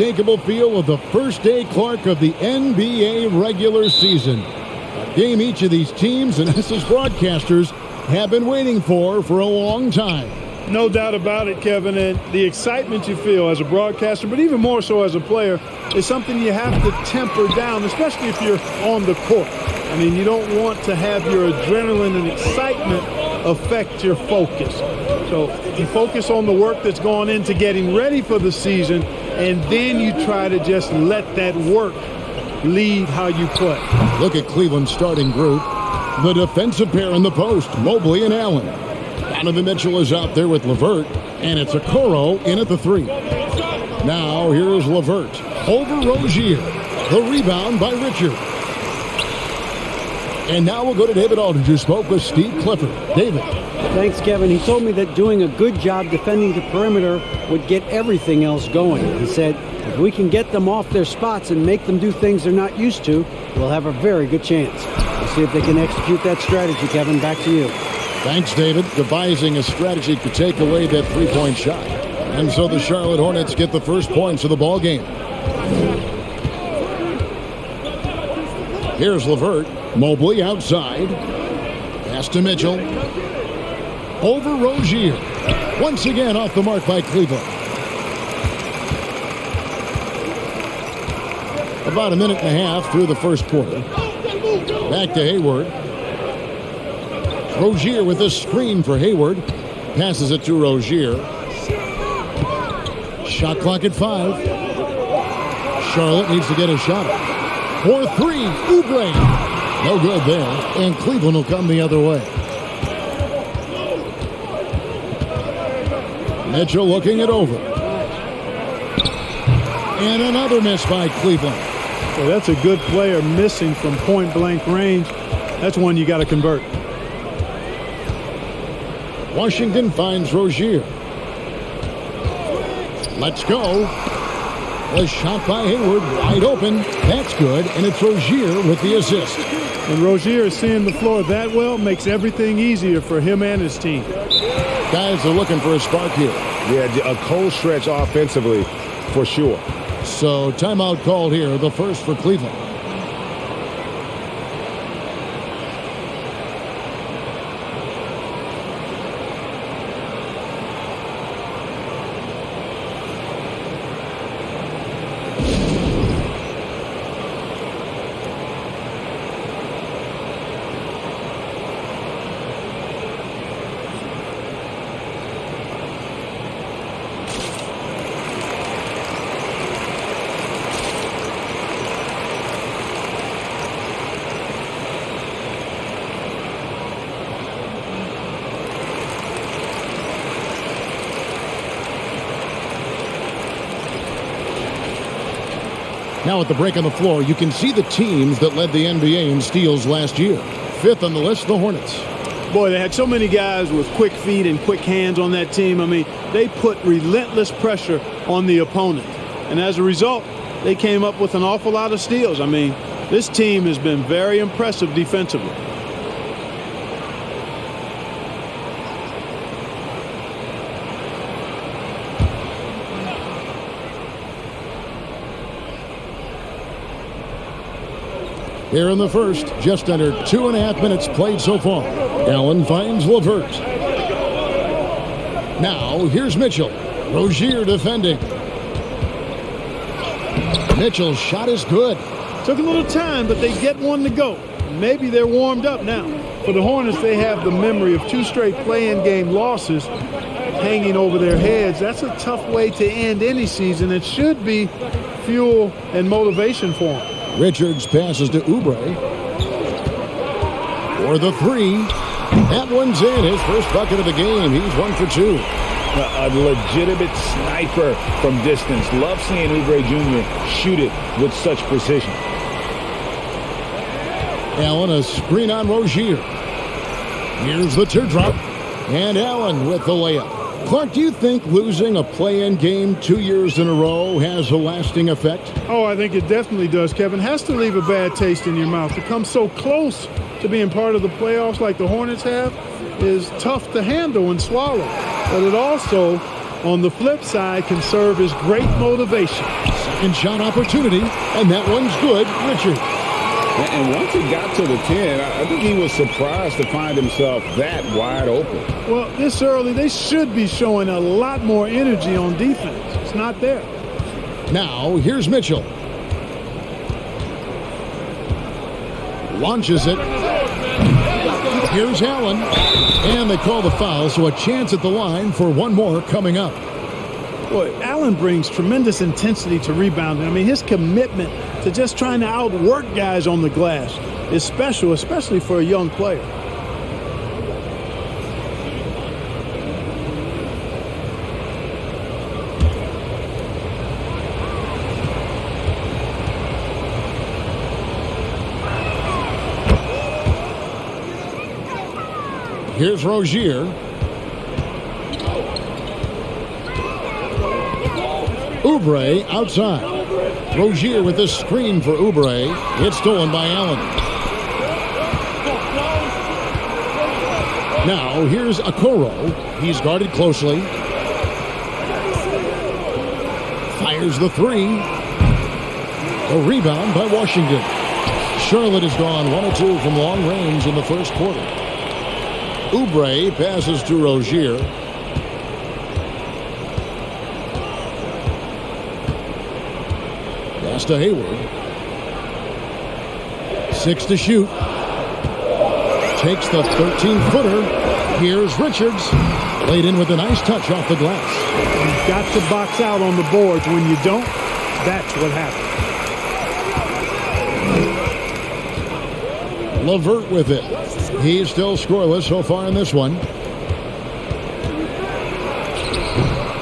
unmistakable feel of the first day Clark of the NBA regular season. A game each of these teams and us as broadcasters have been waiting for a long time. No doubt about it, Kevin, and the excitement you feel as a broadcaster, but even more so as a player, is something you have to temper down, especially if you're on the court. I mean, you don't want to have your adrenaline and excitement affect your focus. So you focus on the work that's gone into getting ready for the season, and then you try to just let that work lead how you play. Look at Cleveland's starting group. The defensive pair in the post, Mobley and Allen. Donovan Mitchell is out there with LeVert, and it's Okoro in at the 3. Now here's LeVert over Rozier. The rebound by Richard. And now we'll go to David Aldridge, who spoke with Steve Clifford. David. Thanks, Kevin. He told me that doing a good job defending the perimeter would get everything else going. He said, if we can get them off their spots and make them do things they're not used to, we'll have a very good chance. We'll see if they can execute that strategy, Kevin. Back to you. Thanks, David. Devising a strategy to take away that three-point shot. And so the Charlotte Hornets get the first points of the ball game. Here's LeVert. Mobley outside. Pass to Mitchell. Over Rozier. Once again off the mark by Cleveland. About a minute and a half through the first quarter. Back to Hayward. Rozier with a screen for Hayward. Passes it to Rozier. Shot clock at 5. Charlotte needs to get a shot up. For 3, Oubre. No good there, and Cleveland will come the other way. Mitchell looking it over. And another miss by Cleveland. So that's a good player missing from point-blank range. That's one you got to convert. Washington finds Rozier. Let's go. A shot by Hayward, wide open. That's good, and it's Rozier with the assist. And Rozier is seeing the floor that well, makes everything easier for him and his team. Guys are looking for a spark here. Yeah, a cold stretch offensively for sure. So timeout called here, the first for Cleveland. Now at the break on the floor, you can see the teams that led the NBA in steals last year. 5th on the list, the Hornets. Boy, they had so many guys with quick feet and quick hands on that team. I mean, they put relentless pressure on the opponent. And as a result, they came up with an awful lot of steals. I mean, this team has been very impressive defensively. Here in the first, just under 2.5 minutes played so far. Allen finds LeVert. Now, here's Mitchell. Rozier defending. Mitchell's shot is good. Took a little time, but they get one to go. Maybe they're warmed up now. For the Hornets, they have the memory of 2 straight play-in game losses hanging over their heads. That's a tough way to end any season. It should be fuel and motivation for them. Richards passes to Oubre. For the 3. That one's in. His first bucket of the game. He's 1 for 2. A legitimate sniper from distance. Love seeing Oubre Jr. shoot it with such precision. Allen, a screen on Rozier. Here's the teardrop. And Allen with the layup. Clark, do you think losing a play-in game 2 years in a row has a lasting effect? Oh, I think it definitely does, Kevin. Has to leave a bad taste in your mouth. To come so close to being part of the playoffs like the Hornets have is tough to handle and swallow. But it also, on the flip side, can serve as great motivation. second shot opportunity, and that one's good. Richard. And once it got to the 10, I think he was surprised to find himself that wide open. Well, this early, they should be showing a lot more energy on defense. It's not there. Now, here's Mitchell. Launches it. Here's Allen. And they call the foul, so a chance at the line for one more coming up. Boy, Allen brings tremendous intensity to rebounding. I mean, his commitment to just trying to outwork guys on the glass is special, especially for a young player. Here's Rozier. Oubre outside. Rozier with this screen for Oubre. It's stolen by Allen. Now here's Okoro. He's guarded closely. Fires the three. A rebound by Washington. Charlotte has gone 1 of 2 from long range in the first quarter. Oubre passes to Rozier. Pass to Hayward. 6 to shoot. Takes the 13-footer. Here's Richards. Laid in with a nice touch off the glass. You've got to box out on the boards. When you don't, that's what happens. LeVert with it. He's still scoreless so far in this one.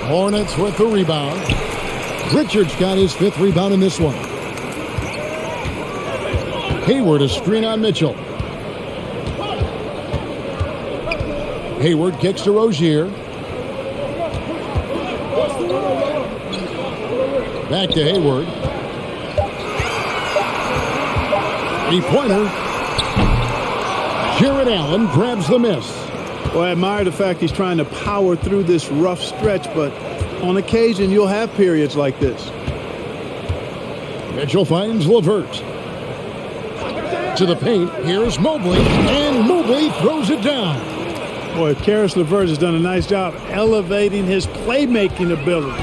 Hornets with the rebound. Richards got his 5th rebound in this one. Hayward a screen on Mitchell. Hayward kicks to Rozier. Back to Hayward. 3-pointer. Jared Allen grabs the miss. Well, I admire the fact he's trying to power through this rough stretch, but on occasion you'll have periods like this. Mitchell finds LeVert. To the paint, here's Mobley, and Mobley throws it down. Boy, Karis LeVert has done a nice job elevating his playmaking ability,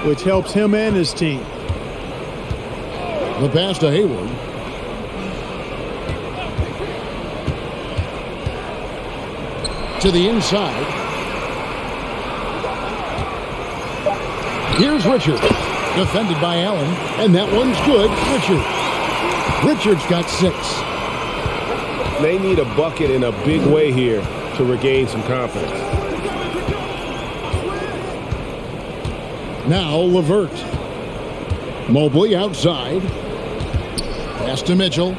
which helps him and his team. The pass to Hayward. To the inside. Here's Richards. Defended by Allen. And that one's good. Richards got 6. They need a bucket in a big way here to regain some confidence. Now LeVert. Mobley outside. Pass to Mitchell.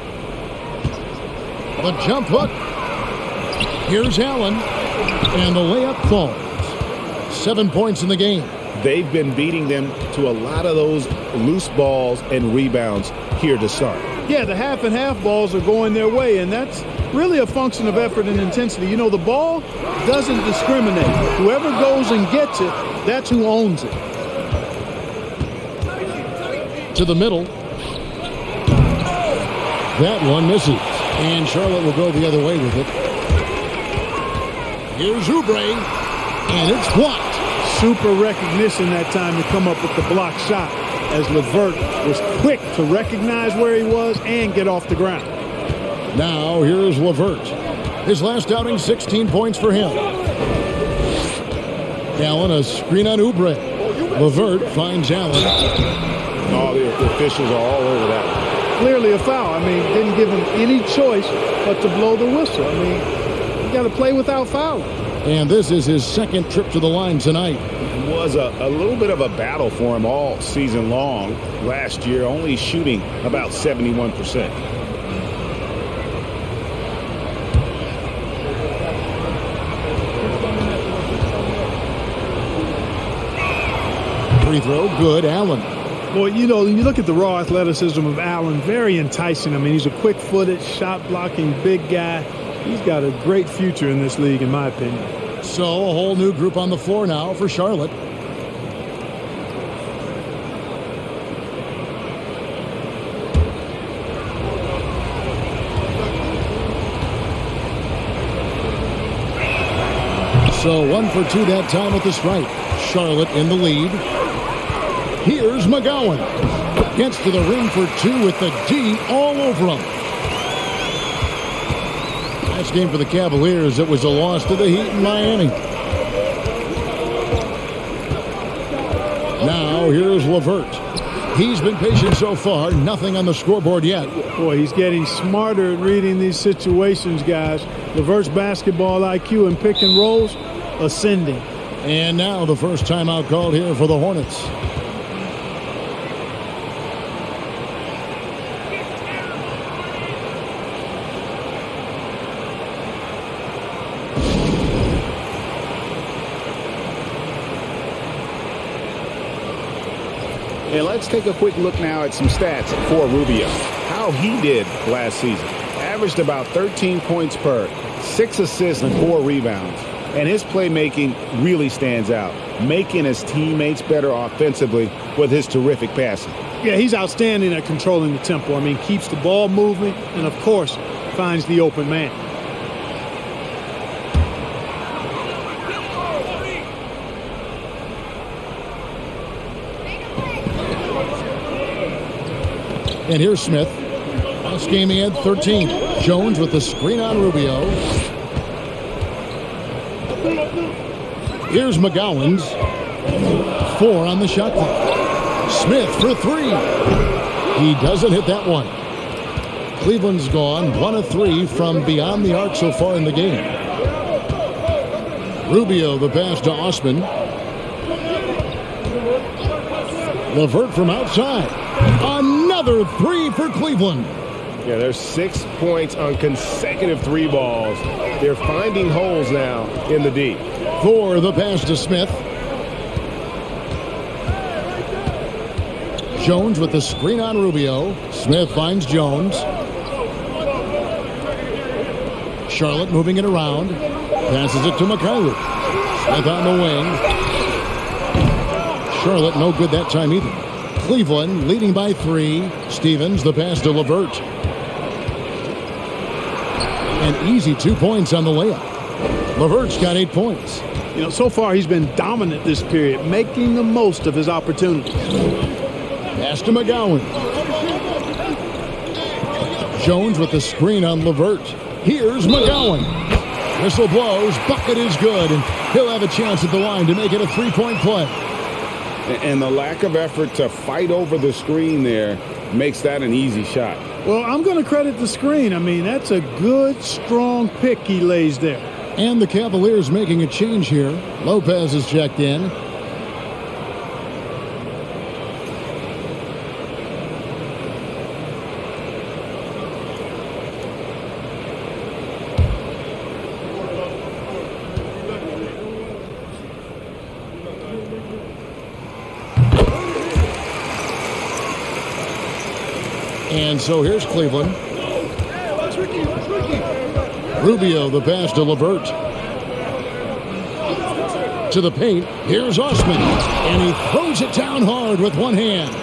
The jump hook. Here's Allen. And the layup falls. 7 points in the game. They've been beating them to a lot of those loose balls and rebounds here to start. Yeah, the half and half balls are going their way, and that's really a function of effort and intensity. You know, the ball doesn't discriminate. Whoever goes and gets it, that's who owns it. To the middle. That one misses. And Charlotte will go the other way with it. Here's Oubre. And it's blocked. Super recognition that time to come up with the block shot, as LeVert was quick to recognize where he was and get off the ground. Now here's LeVert. His last outing, 16 points for him. Allen a screen on Oubre. LeVert finds Allen. Oh, the officials are all over that. Clearly a foul. I mean, didn't give him any choice but to blow the whistle. I mean, you got to play without fouling. And this is his second trip to the line tonight. It was a little bit of a battle for him all season long last year, only shooting about 71%. Free throw, good, Allen. Boy, you know, when you look at the raw athleticism of Allen, very enticing. I mean, he's a quick-footed, shot-blocking big guy. He's got a great future in this league, in my opinion. So a whole new group on the floor now for Charlotte. So 1 for 2 that time with the strike. Charlotte in the lead. Here's McGowan. Gets to the rim for 2 with the D all over him. Last game for the Cavaliers, it was a loss to the Heat in Miami. Now here's LeVert. He's been patient so far. Nothing on the scoreboard yet. Boy, he's getting smarter at reading these situations, guys. LeVert's basketball IQ and pick and rolls ascending. And now the first timeout called here for the Hornets. And let's take a quick look now at some stats for Rubio. How he did last season. Averaged about 13 points per, 6 assists and 4 rebounds. And his playmaking really stands out, making his teammates better offensively with his terrific passing. Yeah, he's outstanding at controlling the tempo. I mean, keeps the ball moving and, of course, finds the open man. And here's Smith. Last game he had 13. Jones with the screen on Rubio. Here's McGowan's. 4 on the shot clock. Smith for 3. He doesn't hit that one. Cleveland's gone 1 of 3 from beyond the arc so far in the game. Rubio the pass to Osman. LeVert from outside. Another 3 for Cleveland. Yeah, there's 6 points on consecutive 3 balls. They're finding holes now in the D. For the pass to Smith. Jones with the screen on Rubio. Smith finds Jones. Charlotte moving it around. Passes it to Mikhailuk. Smith on the wing. Charlotte no good that time either. Cleveland leading by 3. Stevens the pass to LeVert. An easy 2 points on the layup. LeVert's got 8 points. You know, so far he's been dominant this period, making the most of his opportunities. Pass to McGowan. Jones with the screen on LeVert. Here's McGowan. Whistle blows. Bucket is good, and he'll have a chance at the line to make it a 3-point play. And the lack of effort to fight over the screen there makes that an easy shot. Well, I'm going to credit the screen. I mean, that's a good, strong pick he lays there. And the Cavaliers making a change here. Lopez is checked in. And so here's Cleveland. Rubio the pass to LeVert. To the paint. Here's Osman. And he throws it down hard with one hand.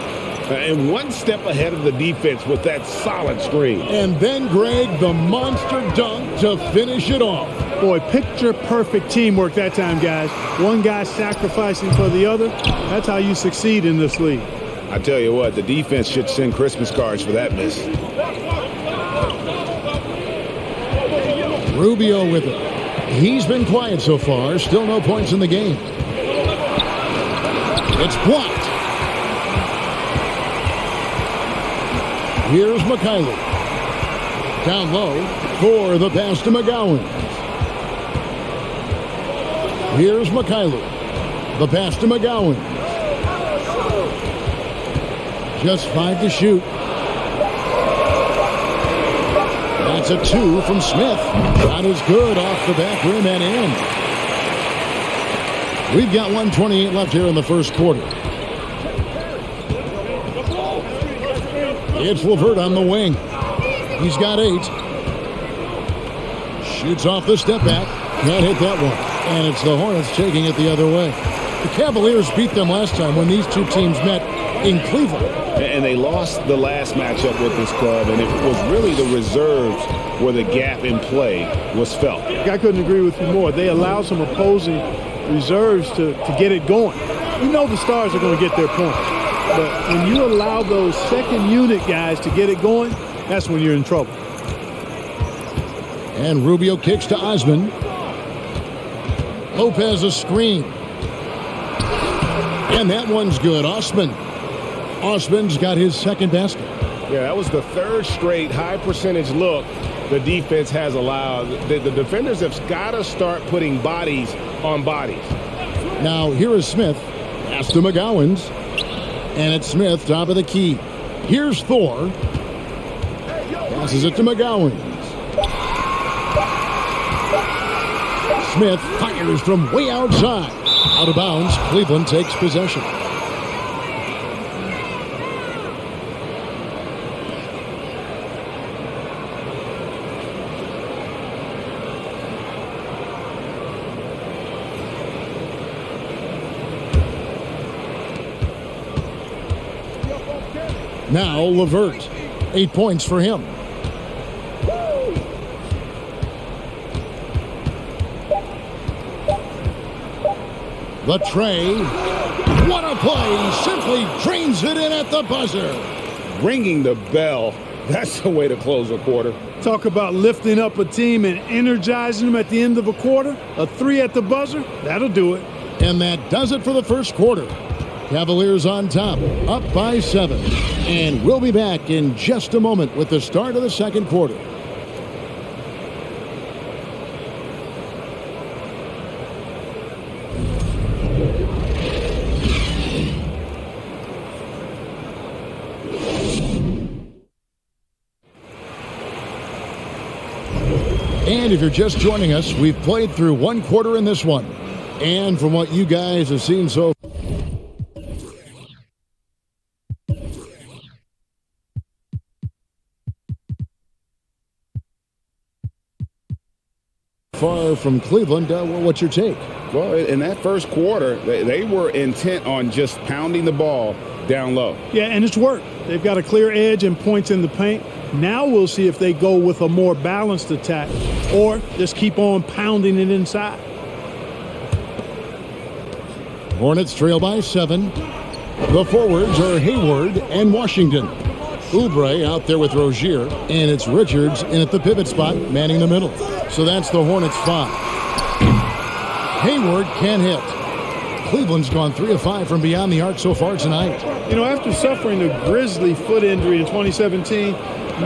And one step ahead of the defense with that solid screen. And then Greg, the monster dunk to finish it off. Boy, picture-perfect teamwork that time, guys. One guy sacrificing for the other. That's how you succeed in this league. I tell you what, the defense should send Christmas cards for that miss. Rubio with it. He's been quiet so far. Still no points in the game. It's blocked. Here's Mikhailuk. Down low for the pass to McGowan. Here's Mikhailuk. The pass to McGowan. Just 5 to shoot. That's a 2 from Smith. Shot is good off the back rim and in. We've got 1:28 left here in the first quarter. It's LeVert on the wing. He's got 8. Shoots off the step back. Can't hit that one. And it's the Hornets taking it the other way. The Cavaliers beat them last time when these two teams met in Cleveland. And they lost the last matchup with this club, and it was really the reserves where the gap in play was felt. I couldn't agree with you more. They allowed some opposing reserves to get it going. You know the stars are going to get their points. But when you allow those second unit guys to get it going, that's when you're in trouble. And Rubio kicks to Osman. Lopez a screen. And that one's good. Osman's got his second basket. Yeah, that was the third straight high percentage look the defense has allowed. The defenders have got to start putting bodies on bodies. Now here is Smith. Pass to McGowan's. And it's Smith, top of the key. Here's Thor. Passes it to McGowan's. Smith fires from way outside. Out of bounds, Cleveland takes possession. Now LeVert, 8 points for him. The tray. What a play. Simply drains it in at the buzzer. Ringing the bell. That's the way to close a quarter. Talk about lifting up a team and energizing them at the end of a quarter. A 3 at the buzzer, that'll do it. And that does it for the first quarter. Cavaliers on top, up by 7. And we'll be back in just a moment with the start of the second quarter. And if you're just joining us, we've played through one quarter in this one. And from what you guys have seen so far from Cleveland, what's your take? Well, in that first quarter, they were intent on just pounding the ball down low. Yeah, and it's worked. They've got a clear edge and points in the paint. Now we'll see if they go with a more balanced attack or just keep on pounding it inside. Hornets trail by 7. The forwards are Hayward and Washington. Oubre out there with Rozier, and it's Richards in at the pivot spot, manning the middle. So that's the Hornets 5. Hayward can't hit. Cleveland's gone 3 of 5 from beyond the arc so far tonight. You know, after suffering a grisly foot injury in 2017,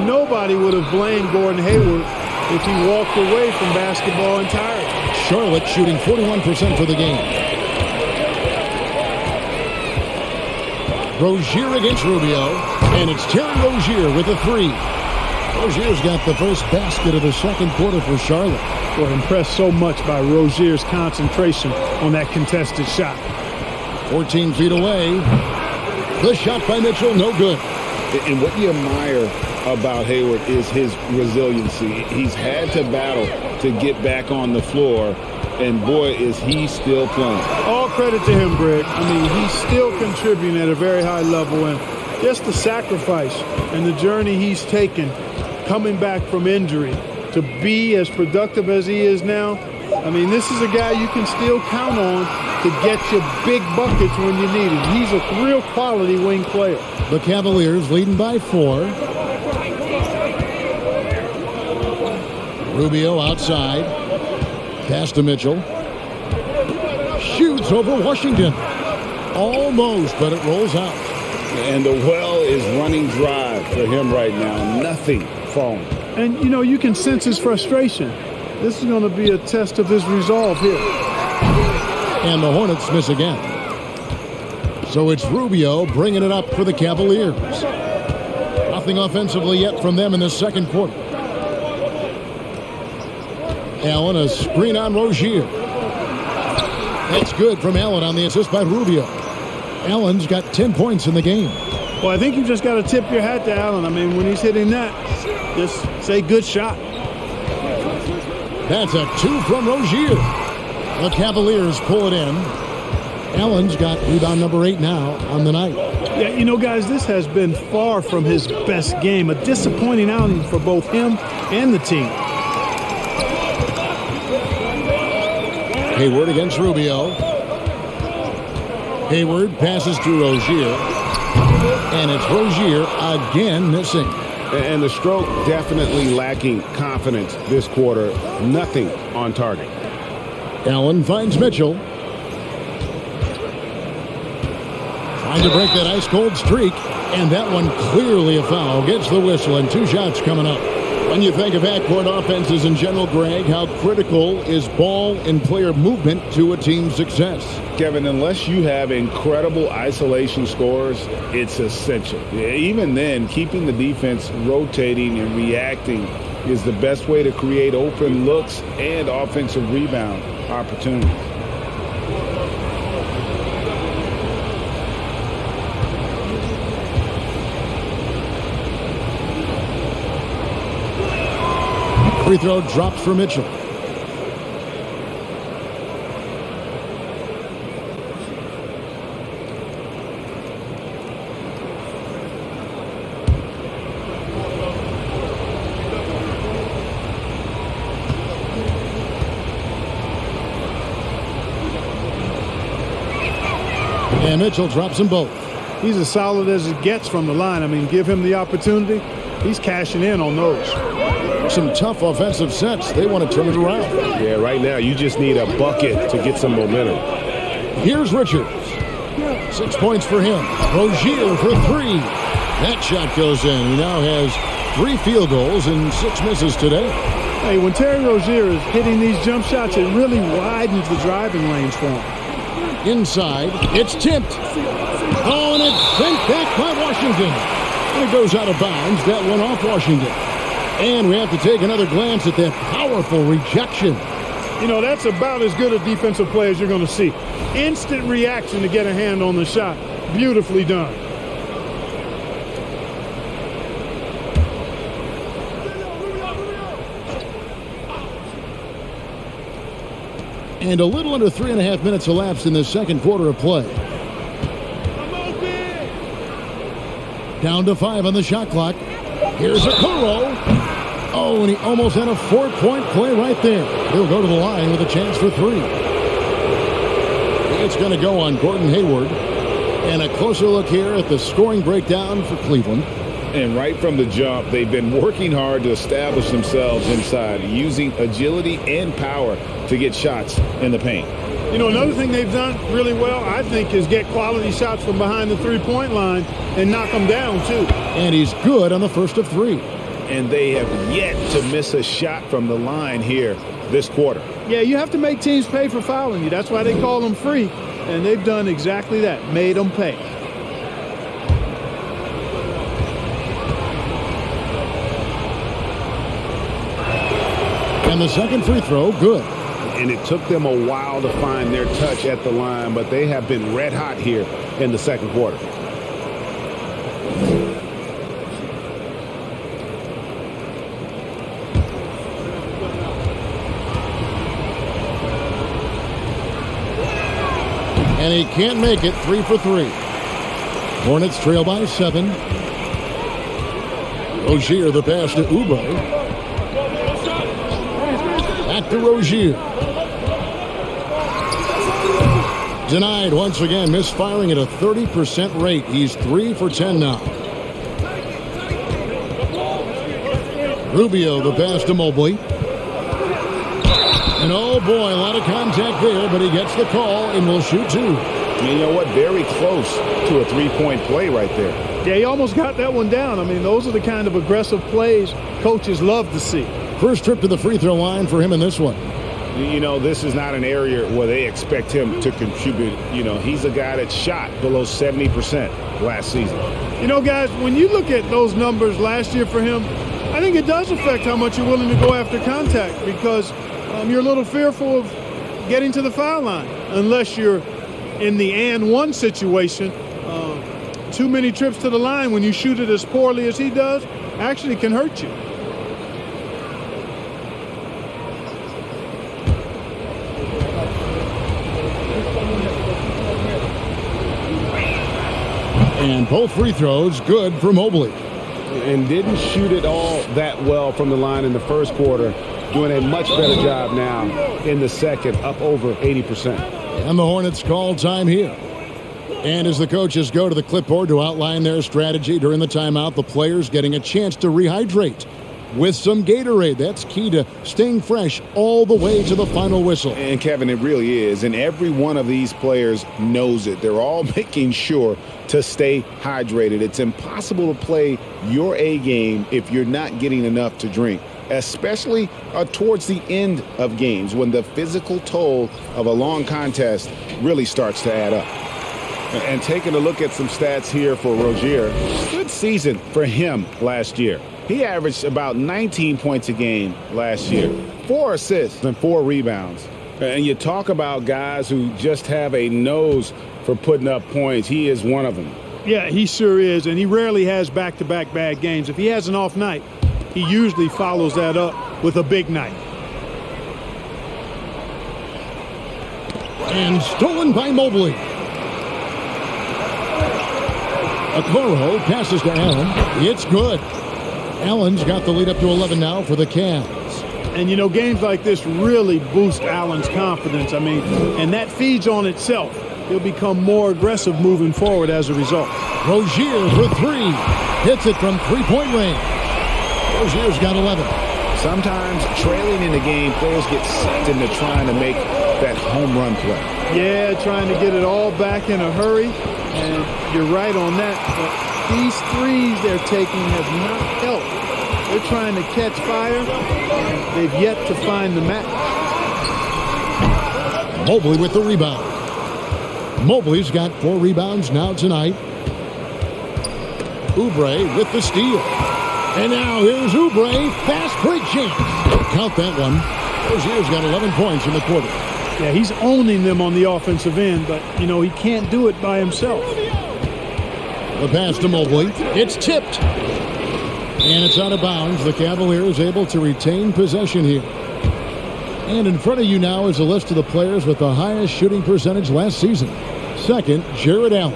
nobody would have blamed Gordon Hayward if he walked away from basketball entirely. Charlotte shooting 41% for the game. Rozier against Rubio, and it's Terry Rozier with a 3. Rozier's got the first basket of the second quarter for Charlotte. We're impressed so much by Rozier's concentration on that contested shot. 14 feet away. The shot by Mitchell, no good. And what you admire about Hayward is his resiliency. He's had to battle to get back on the floor, and boy, is he still playing. All credit to him, Greg. I mean, he's still contributing at a very high level, and just the sacrifice and the journey he's taken coming back from injury to be as productive as he is now. I mean, this is a guy you can still count on to get you big buckets when you need it. He's a real quality wing player. The Cavaliers leading by 4. Rubio outside. Pass to Mitchell. Shoots over Washington. Almost, but it rolls out. And the well is running dry for him right now. Nothing falling. And, you know, you can sense his frustration. This is going to be a test of his resolve here. And the Hornets miss again. So it's Rubio bringing it up for the Cavaliers. Nothing offensively yet from them in the second quarter. Allen, a screen on Rozier. That's good from Allen on the assist by Rubio. Allen's got 10 points in the game. Well, I think you just got to tip your hat to Allen. I mean, when he's hitting that, just say good shot. That's a 2 from Rozier. The Cavaliers pull it in. Allen's got rebound number 8 now on the night. Yeah, you know, guys, this has been far from his best game. A disappointing outing for both him and the team. Hayward against Rubio. Hayward passes to Rozier. And it's Rozier again missing. And the stroke definitely lacking confidence this quarter. Nothing on target. Allen finds Mitchell. Trying to break that ice-cold streak. And that one clearly a foul. Gets the whistle and 2 shots coming up. When you think of backcourt offenses in general, Greg, how critical is ball and player movement to a team's success? Kevin, unless you have incredible isolation scores, it's essential. Even then, keeping the defense rotating and reacting is the best way to create open looks and offensive rebound opportunities. Free throw drops for Mitchell. And Mitchell drops them both. He's as solid as it gets from the line. I mean, give him the opportunity. He's cashing in on those. Some tough offensive sets. They want to turn it around. Yeah, right now you just need a bucket to get some momentum. Here's Richards. 6 points for him. Rozier for 3. That shot goes in. He now has 3 field goals and 6 misses today. Hey, when Terry Rozier is hitting these jump shots, it really widens the driving lanes for him. Inside, it's tipped. Oh, and it's sent back by Washington. And it goes out of bounds. That one off Washington. And we have to take another glance at that powerful rejection. You know, that's about as good a defensive play as you're going to see. Instant reaction to get a hand on the shot. Beautifully done. And a little under 3.5 minutes elapsed in the second quarter of play. Down to 5 on the shot clock. Here's Okoro. Oh, and he almost had a 4-point play right there. He'll go to the line with a chance for 3. It's going to go on Gordon Hayward. And a closer look here at the scoring breakdown for Cleveland. And right from the jump, they've been working hard to establish themselves inside, using agility and power to get shots in the paint. You know, another thing they've done really well, I think, is get quality shots from behind the three-point line and knock them down, too. And he's good on the first of 3. And they have yet to miss a shot from the line here this quarter. Yeah, you have to make teams pay for fouling you. That's why they call them free. And they've done exactly that, made them pay. And the second free throw, good. And it took them a while to find their touch at the line, but they have been red hot here in the second quarter. And he can't make it. 3 for 3. Hornets trail by 7. Rozier the pass to Oubre. Back to Rozier. Denied once again, misfiring at a 30% rate. He's 3 for 10 now. Rubio the pass to Mobley. And oh boy, a lot of contact there, but he gets the call and will shoot 2. You know what? Very close to a 3-point play right there. Yeah, he almost got that one down. I mean, those are the kind of aggressive plays coaches love to see. First trip to the free throw line for him in this one. You know, this is not an area where they expect him to contribute. You know, he's a guy that shot below 70% last season. You know, guys, when you look at those numbers last year for him, I think it does affect how much you're willing to go after contact because you're a little fearful of getting to the foul line unless you're in the and one situation. Too many trips to the line when you shoot it as poorly as he does actually can hurt you. And both free throws good for Mobley. And didn't shoot it all that well from the line in the first quarter. Doing a much better job now in the second, up over 80%. And the Hornets call time here. And as the coaches go to the clipboard to outline their strategy during the timeout, the players getting a chance to rehydrate with some Gatorade. That's key to staying fresh all the way to the final whistle. And, Kevin, it really is. And every one of these players knows it. They're all making sure to stay hydrated. It's impossible to play your A game if you're not getting enough to drink, especially towards the end of games when the physical toll of a long contest really starts to add up. And taking a look at some stats here for Rozier, good season for him last year. He averaged about 19 points a game last year, 4 assists and 4 rebounds. And you talk about guys who just have a nose for putting up points. He is one of them. Yeah, he sure is, and he rarely has back-to-back bad games. If he has an off night, he usually follows that up with a big night. And stolen by Mobley. Okoro passes to Allen. It's good. Allen's got the lead up to 11 now for the Cavs. And, you know, games like this really boost Allen's confidence. I mean, and that feeds on itself. He'll become more aggressive moving forward as a result. Rozier for 3. Hits it from three-point range. Rozier's got 11. Sometimes trailing in the game, players get sucked into trying to make that home run play. Yeah, trying to get it all back in a hurry. And you're right on that. But these threes they're taking have not helped. They're trying to catch fire, and they've yet to find the match. Mobley with the rebound. Mobley's got 4 rebounds now tonight. Oubre with the steal. And now here's Oubre. Fast break chance. Count that one. Rozier's got 11 points in the quarter. Yeah, he's owning them on the offensive end, but, you know, he can't do it by himself. The pass to Mobley. It's tipped. And it's out of bounds. The Cavaliers able to retain possession here. And in front of you now is a list of the players with the highest shooting percentage last season. Second, Jared Allen.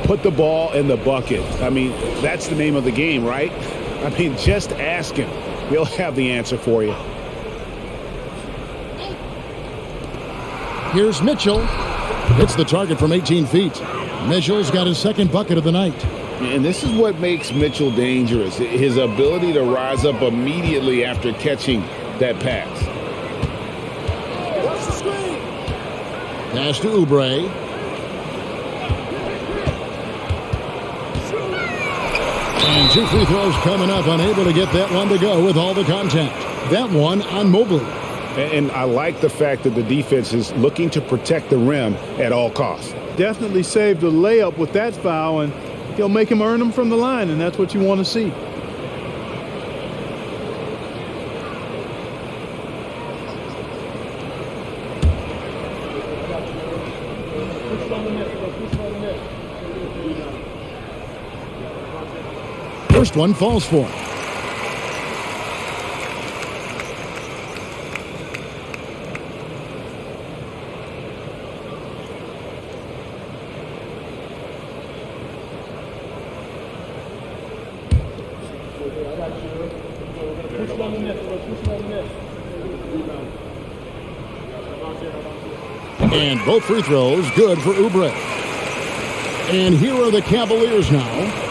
Put the ball in the bucket. I mean, that's the name of the game, right? I mean, just ask him. He'll have the answer for you. Here's Mitchell. Hits the target from 18 feet. Mitchell's got his second bucket of the night. And this is what makes Mitchell dangerous, his ability to rise up immediately after catching that pass. Watch the screen. Pass to Oubre. And 2 free throws coming up, unable to get that one to go with all the contact. That one on Mobley. And I like the fact that the defense is looking to protect the rim at all costs. Definitely saved a layup with that foul, and he'll make him earn them from the line, and that's what you want to see. First one falls for him. And both free throws good for Oubre. And here are the Cavaliers now.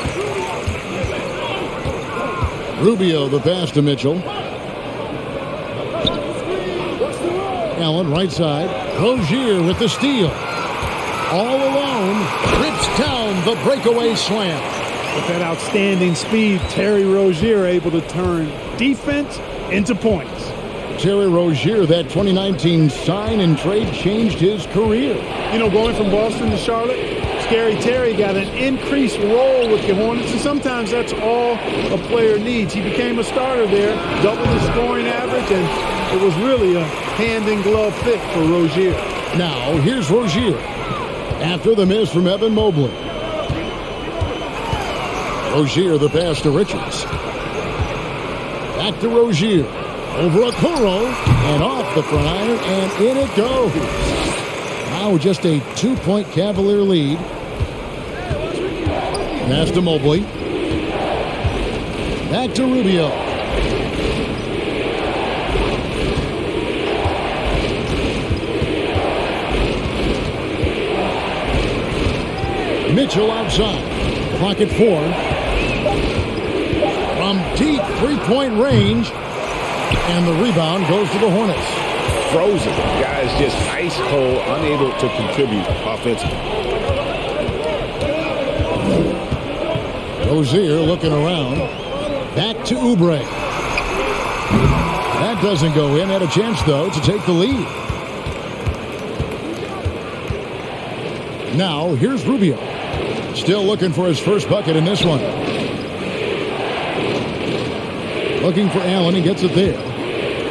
Rubio the pass to Mitchell. Allen right side. Rozier with the steal. All alone. Rips down the breakaway slam. With that outstanding speed, Terry Rozier able to turn defense into points. Terry Rozier, that 2019 sign and trade changed his career. You know, going from Boston to Charlotte, Scary Terry got an increased role with the Hornets, and sometimes that's all a player needs. He became a starter there, doubled his scoring average, and it was really a hand-in-glove fit for Rozier. Now, here's Rozier after the miss from Evan Mobley. Rozier the pass to Richards. Back to Rozier. Over Okoro and off the front iron, and in it goes. Now just a 2-point Cavalier lead. Pass to Mobley. Back to Rubio. Mitchell outside. Clock at 4. From deep three-point range. And the rebound goes to the Hornets. Frozen. Guys just ice cold, unable to contribute offensively. Rozier looking around. Back to Oubre. That doesn't go in. Had a chance, though, to take the lead. Now, here's Rubio. Still looking for his first bucket in this one. Looking for Allen. He gets it there.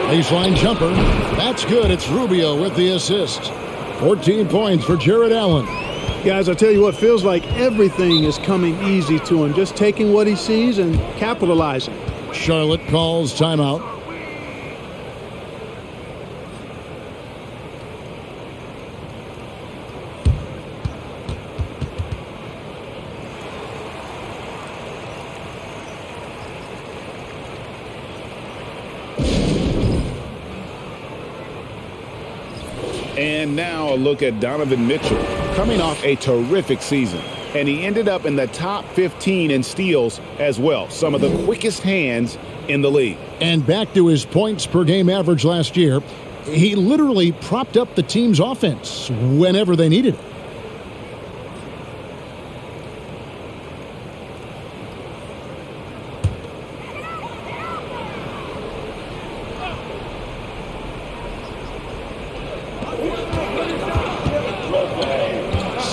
Baseline jumper. That's good. It's Rubio with the assist. 14 points for Jared Allen. Guys, I tell you what, feels like everything is coming easy to him. Just taking what he sees and capitalizing. Charlotte calls timeout. And now a look at Donovan Mitchell, coming off a terrific season. And he ended up in the top 15 in steals as well. Some of the quickest hands in the league. And back to his points per game average last year, he literally propped up the team's offense whenever they needed it.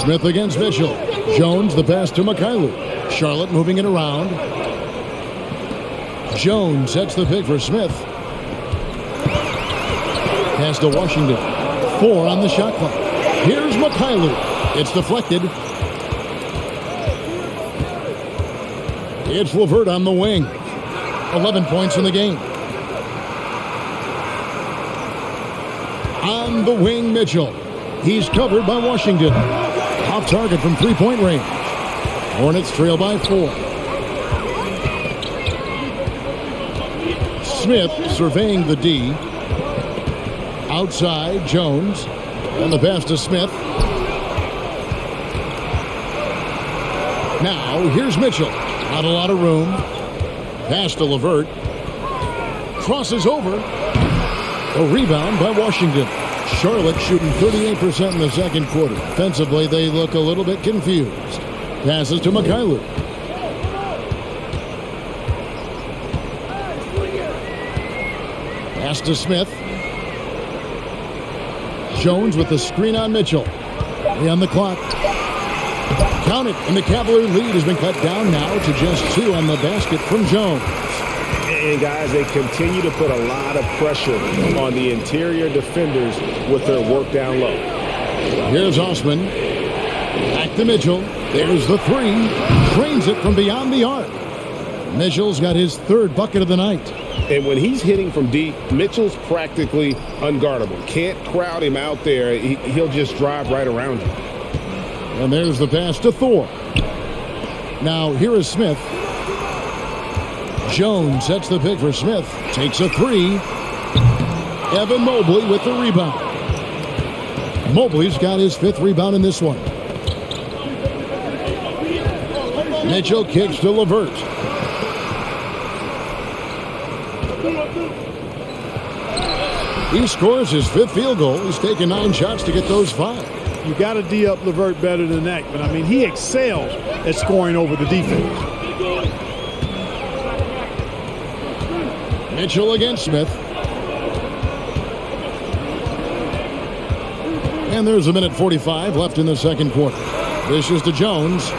Smith against Mitchell. Jones, the pass to Mikhailuk. Charlotte moving it around. Jones sets the pick for Smith. Pass to Washington. 4 on the shot clock. Here's Mikhailuk. It's deflected. It's LeVert on the wing. 11 points in the game. On the wing, Mitchell. He's covered by Washington. Off target from three-point range. Hornets trail by 4. Smith surveying the D. Outside, Jones. And the pass to Smith. Now, here's Mitchell. Not a lot of room. Pass to LeVert. Crosses over. A rebound by Washington. Charlotte shooting 38% in the second quarter. Offensively, they look a little bit confused. Passes to Mikhailuk. Pass to Smith. Jones with the screen on Mitchell. 3 on the clock. Count it, and the Cavalier lead has been cut down now to just 2 on the basket from Jones. And guys, they continue to put a lot of pressure on the interior defenders with their work down low. Here's Osman. Back to Mitchell. There's the 3. Drains it from beyond the arc. Mitchell's got his 3rd bucket of the night. And when he's hitting from deep, Mitchell's practically unguardable. Can't crowd him out there. He'll just drive right around you. And there's the pass to Thor. Now, here is Smith. Jones sets the pick for Smith. Takes a 3. Evan Mobley with the rebound. Mobley's got his 5th rebound in this one. Mitchell kicks to LeVert. He scores his 5th field goal. He's taken 9 shots to get those 5. You got to D up LeVert better than that. But, I mean, he excels at scoring over the defense. Mitchell against Smith. And there's a minute 45 left in the second quarter. Dishes to Jones.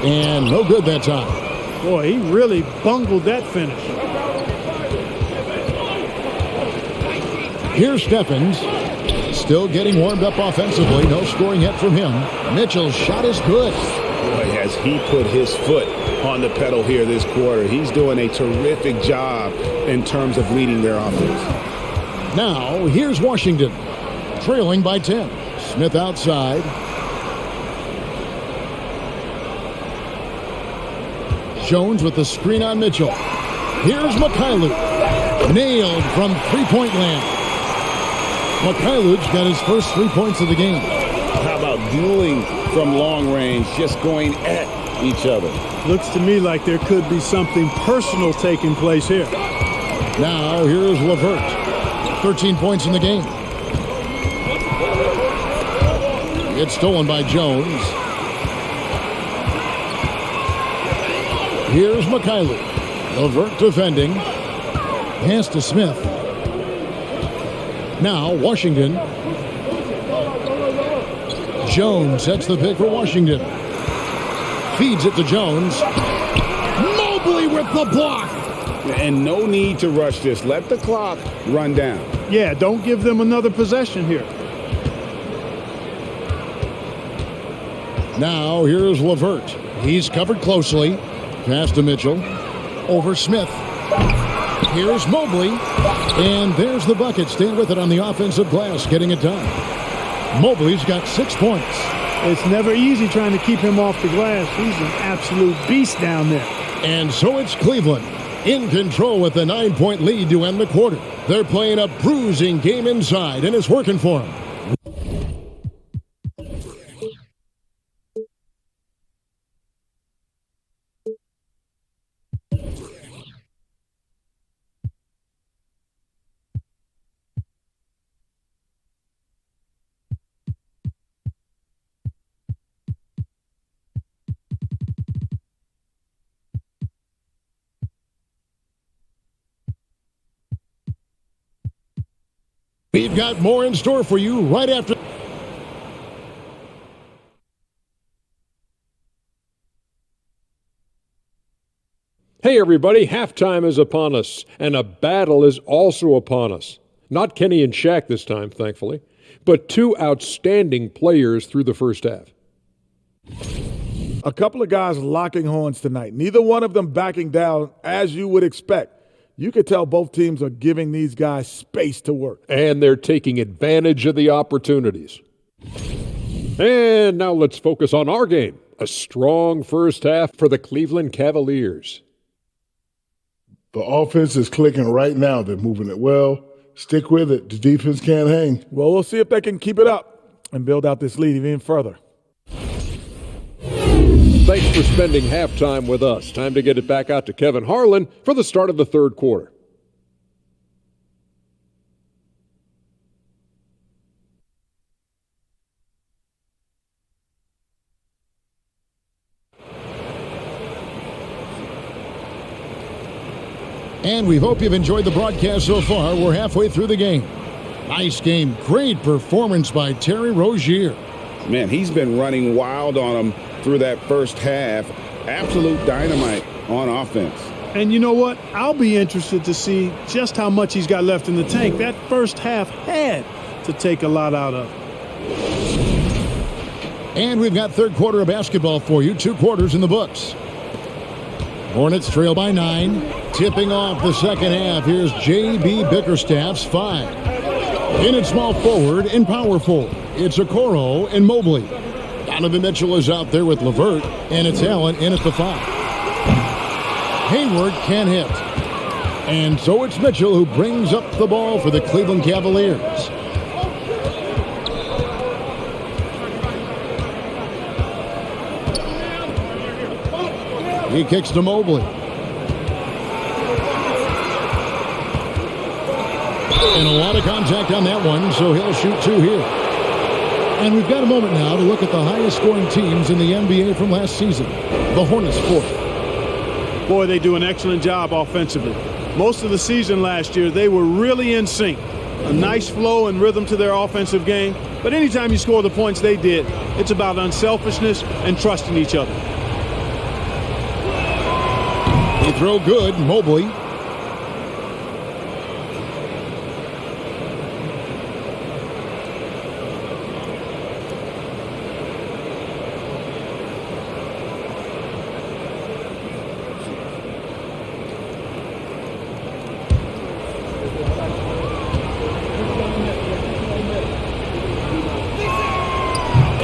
And no good that time. Boy, he really bungled that finish. Here's Stephens. Still getting warmed up offensively. No scoring yet from him. Mitchell's shot is good. Boy, has he put his foot on the pedal here this quarter. He's doing a terrific job in terms of leading their offense. Now, here's Washington. Trailing by 10. Smith outside. Jones with the screen on Mitchell. Here's Mikhailuk. Nailed from three-point land. Mikhailuk's got his first 3 points of the game. How about dueling from long range, just going at each other? Looks to me like there could be something personal taking place here. Now here's LeVert. 13 points in the game. It's stolen by Jones. Here's Mikhailuk. LeVert defending. Pass to Smith. Now Washington. Jones sets the pick for Washington. Feeds it to Jones. Mobley with the block. And no need to rush this. Let the clock run down. Yeah, don't give them another possession here. Now here's LeVert. He's covered closely. Pass to Mitchell. Over Smith. Here's Mobley. And there's the bucket. Stay with it on the offensive glass, getting it done. Mobley's got 6 points. It's never easy trying to keep him off the glass. He's an absolute beast down there. And so it's Cleveland in control with a 9-point lead to end the quarter. They're playing a bruising game inside, and it's working for them. We've got more in store for you right after. Hey everybody, halftime is upon us, and a battle is also upon us. Not Kenny and Shaq this time, thankfully, but two outstanding players through the first half. A couple of guys locking horns tonight. Neither one of them backing down as you would expect. You could tell both teams are giving these guys space to work. And they're taking advantage of the opportunities. And now let's focus on our game. A strong first half for the Cleveland Cavaliers. The offense is clicking right now. They're moving it well. Stick with it. The defense can't hang. Well, we'll see if they can keep it up and build out this lead even further. Thanks for spending halftime with us. Time to get it back out to Kevin Harlan for the start of the third quarter. And we hope you've enjoyed the broadcast so far. We're halfway through the game. Nice game. Great performance by Terry Rozier. Man, he's been running wild on them through that first half. Absolute dynamite on offense. And you know what? I'll be interested to see just how much he's got left in the tank. That first half had to take a lot out of. And we've got third quarter of basketball for you. 2 quarters in the books. Hornets trail by 9. Tipping off the second half. Here's J.B. Bickerstaff's 5. In at small forward and power forward. It's Okoro and Mobley. Donovan Mitchell is out there with LeVert, and it's Allen in at the 5. Hayward can't hit. And so it's Mitchell who brings up the ball for the Cleveland Cavaliers. He kicks to Mobley. And a lot of contact on that one, so he'll shoot 2 here. And we've got a moment now to look at the highest scoring teams in the NBA from last season. The Hornets 4th. Boy, they do an excellent job offensively. Most of the season last year, they were really in sync. A nice flow and rhythm to their offensive game. But anytime you score the points they did, it's about unselfishness and trusting each other. They throw good, Mobley.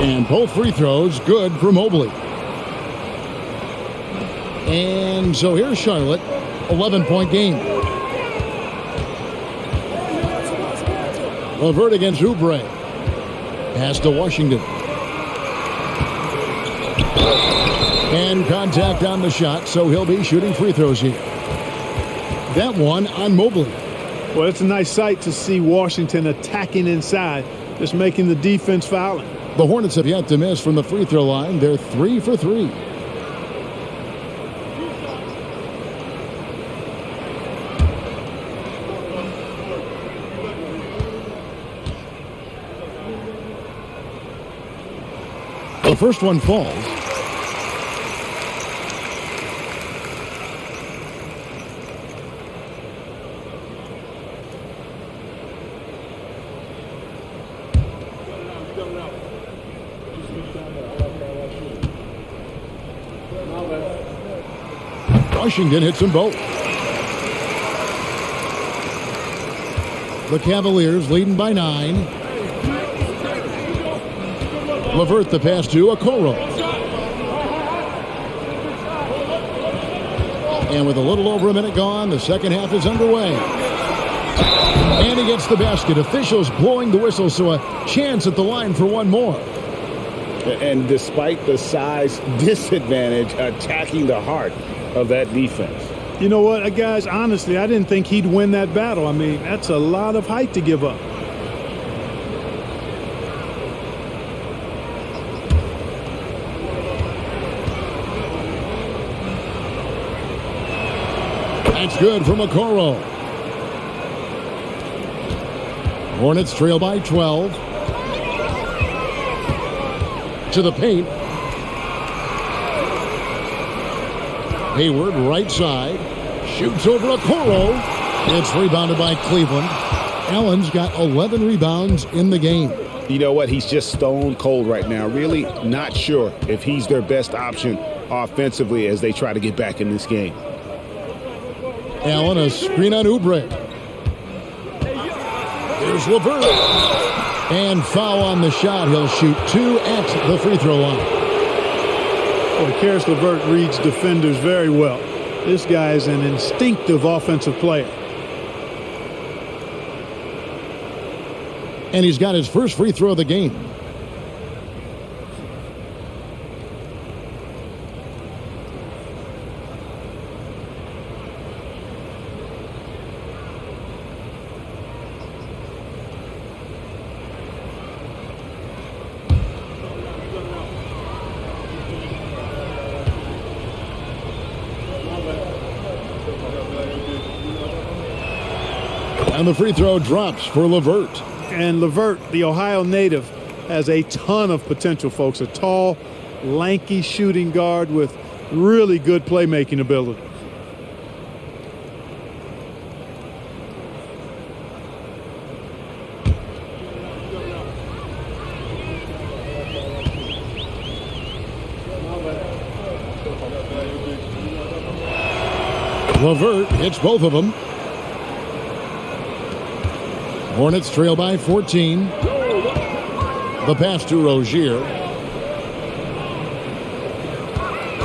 And both free throws good for Mobley. And so here's Charlotte, 11-point game. LeVert against Oubre. Pass to Washington. And contact on the shot, so he'll be shooting free throws here. That one on Mobley. Well, it's a nice sight to see Washington attacking inside, just making the defense fouling. The Hornets have yet to miss from the free throw line. They're 3 for 3. The first one falls. Washington hits them both. The Cavaliers leading by 9. LeVert the pass to Okoro. And with a little over a minute gone, the second half is underway. And he gets the basket. Officials blowing the whistle, so a chance at the line for one more. And despite the size disadvantage, attacking the heart of that defense. You know what, guys, honestly, I didn't think he'd win that battle. I mean, that's a lot of height to give up. That's good from Okoro. Hornets trail by 12. To the paint. Hayward, right side. Shoots over Okoro. It's rebounded by Cleveland. Allen's got 11 rebounds in the game. You know what? He's just stone cold right now. Really not sure if he's their best option offensively as they try to get back in this game. Allen, a screen on Oubre. Here's LeVert. And foul on the shot. He'll shoot 2 at the free throw line. Well, Karis LeVert reads defenders very well. This guy is an instinctive offensive player. And he's got his first free throw of the game. And the free throw drops for LeVert. And LeVert, the Ohio native, has a ton of potential, folks. A tall, lanky shooting guard with really good playmaking ability. LeVert hits both of them. Hornets trail by 14. The pass to Rozier.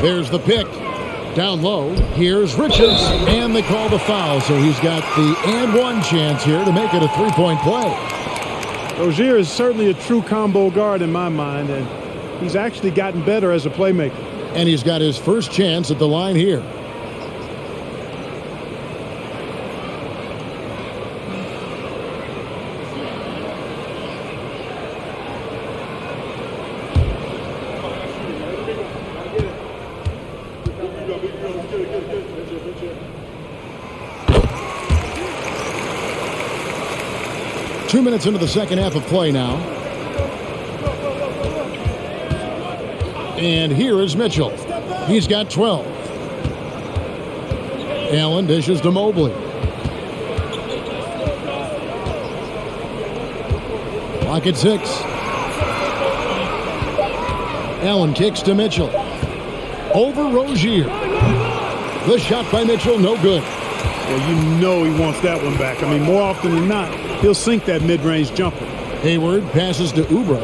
There's the pick. Down low. Here's Richards. And they call the foul. So he's got the and one chance here to make it a three-point play. Rozier is certainly a true combo guard in my mind, and he's actually gotten better as a playmaker. And he's got his first chance at the line here. Two minutes into the second half of play now. And here is Mitchell. He's got 12. Allen dishes to Mobley. Clock at 6. Allen kicks to Mitchell. Over Rozier. The shot by Mitchell, no good. Well, you know he wants that one back. I mean, more often than not, he'll sink that mid-range jumper. Hayward passes to Oubre.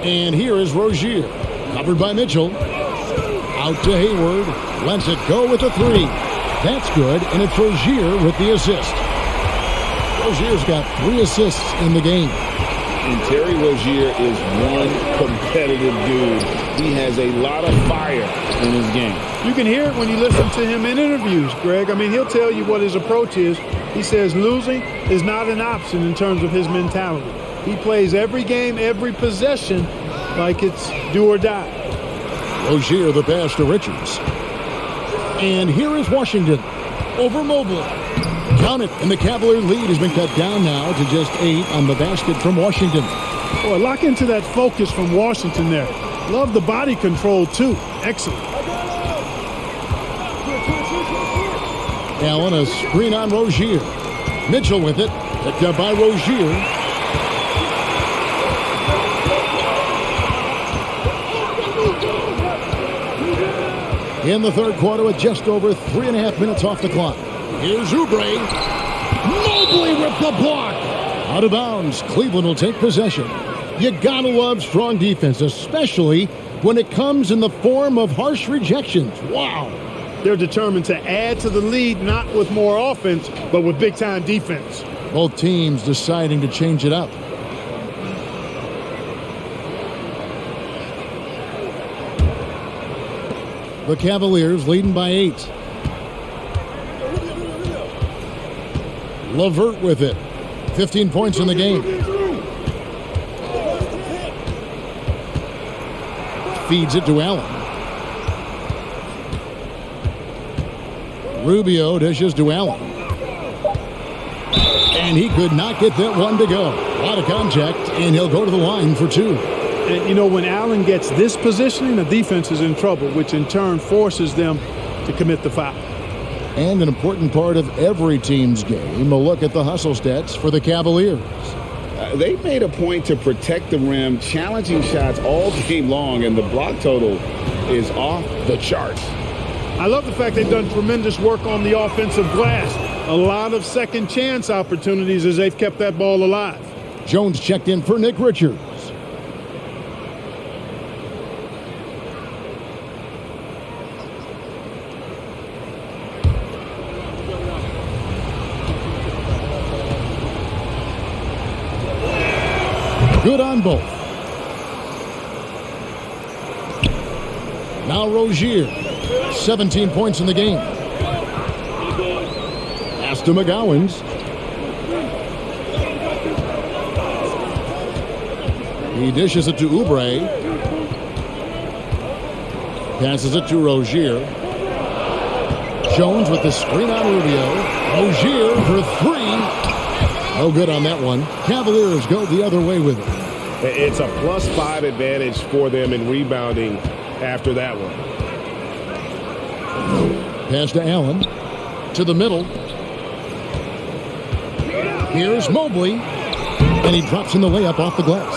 And here is Rozier. Covered by Mitchell. Out to Hayward. Lets it go with the three. That's good, and it's Rozier with the assist. Rozier's got 3 assists in the game. And Terry Rozier is one competitive dude. He has a lot of fire in his game. You can hear it when you listen to him in interviews, Greg. I mean, he'll tell you what his approach is. He says losing is not an option in terms of his mentality. He plays every game, every possession like it's do or die. Rozier the pass to Richards. And here is Washington over Mobley. Count it, and the Cavalier lead has been cut down now to just 8 on the basket from Washington. Boy, lock into that focus from Washington there. Love the body control, too. Excellent. Allen, a screen on Rozier. Mitchell with it. Picked up by Rozier. In the third quarter with just over 3.5 minutes off the clock. Here's Oubre. Mobley with the block. Out of bounds. Cleveland will take possession. You gotta love strong defense, especially when it comes in the form of harsh rejections. Wow. They're determined to add to the lead, not with more offense, but with big-time defense. Both teams deciding to change it up. The Cavaliers leading by 8. LeVert with it. 15 points in the game. Feeds it to Allen. Rubio dishes to Allen. And he could not get that one to go. A lot of contact, and he'll go to the line for 2. And, you know, when Allen gets this positioning, the defense is in trouble, which in turn forces them to commit the foul. And an important part of every team's game, a look at the hustle stats for the Cavaliers. They made a point to protect the rim, challenging shots all game long, and the block total is off the charts. I love the fact they've done tremendous work on the offensive glass. A lot of second chance opportunities as they've kept that ball alive. Jones checked in for Nick Richards. Good on both. Now Rozier, 17 points in the game. Pass to McGowens. He dishes it to Oubre. Passes it to Rozier. Jones with the screen on Rubio. Rozier for 3. No good on that one. Cavaliers go the other way with it. It's a +5 advantage for them in rebounding after that one. Pass to Allen. To the middle. Here's Mobley. And he drops in the layup off the glass.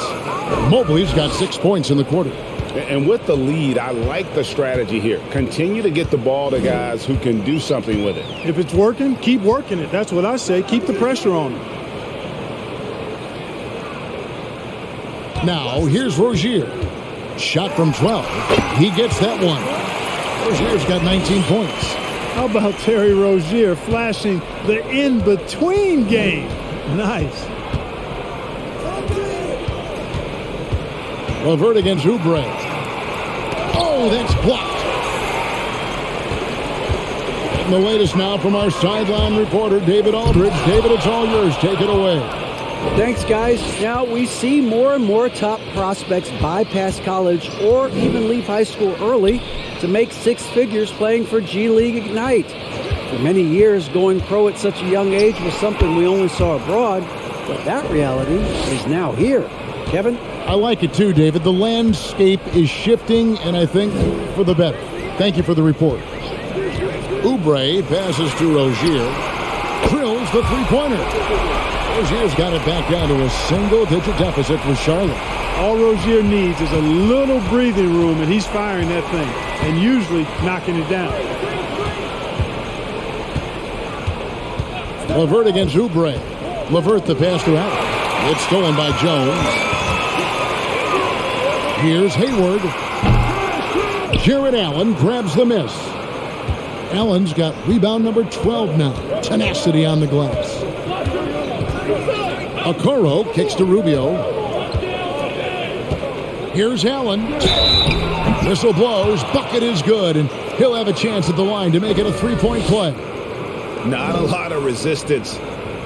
Mobley's got 6 points in the quarter. And with the lead, I like the strategy here. Continue to get the ball to guys who can do something with it. If it's working, keep working it. That's what I say. Keep the pressure on them. Now, here's Rozier. Shot from 12. He gets that one. Rozier's got 19 points. How about Terry Rozier flashing the in-between game? Nice. LeVert against Oubre. Oh, that's blocked. And the latest now from our sideline reporter, David Aldridge. David, it's all yours. Take it away. Thanks, guys. Now we see more and more top prospects bypass college or even leave high school early to make 6 figures playing for G League Ignite. For many years, going pro at such a young age was something we only saw abroad, but that reality is now here. Kevin? I like it too, David. The landscape is shifting, and I think for the better. Thank you for the report. Oubre passes to Rozier. Drills the three-pointer. Rozier's got it back down to a single-digit deficit for Charlotte. All Rozier needs is a little breathing room, and he's firing that thing, and usually knocking it down. LeVert against Oubre. LeVert the pass to Allen. It's stolen by Jones. Here's Hayward. Jared Allen grabs the miss. Allen's got rebound number 12 now. Tenacity on the glass. Okoro kicks to Rubio. Here's Allen. Whistle blows. Bucket is good, and he'll have a chance at the line to make it a three-point play. Not a lot of resistance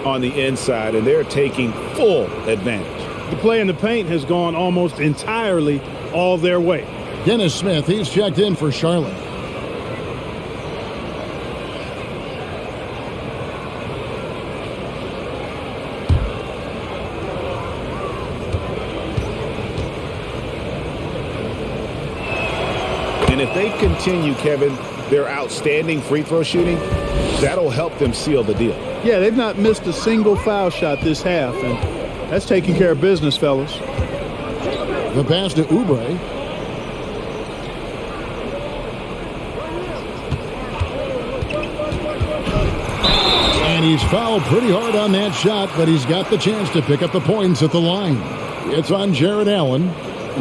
on the inside, and they're taking full advantage. The play in the paint has gone almost entirely all their way. Dennis Smith, he's checked in for Charlotte. And if they continue, Kevin, their outstanding free throw shooting, that'll help them seal the deal. Yeah, they've not missed a single foul shot this half, and that's taking care of business, fellas. The pass to Oubre. And he's fouled pretty hard on that shot, but he's got the chance to pick up the points at the line. It's on Jared Allen.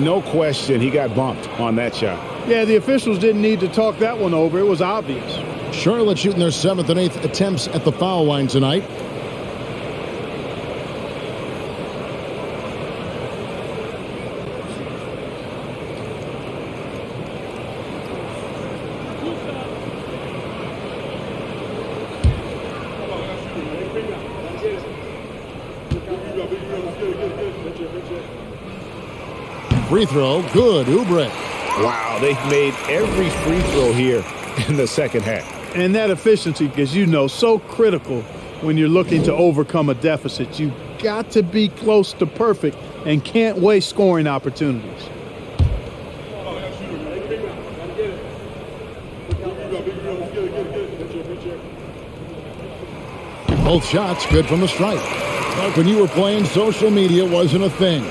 No question he got bumped on that shot. Yeah, the officials didn't need to talk that one over. It was obvious. Charlotte shooting their 7th and 8th attempts at the foul line tonight. Free throw, good, Oubre. Wow, they've made every free throw here in the second half. And that efficiency, as you know, so critical when you're looking to overcome a deficit. You've got to be close to perfect and can't waste scoring opportunities. Both shots good from the stripe. Like when you were playing, social media wasn't a thing.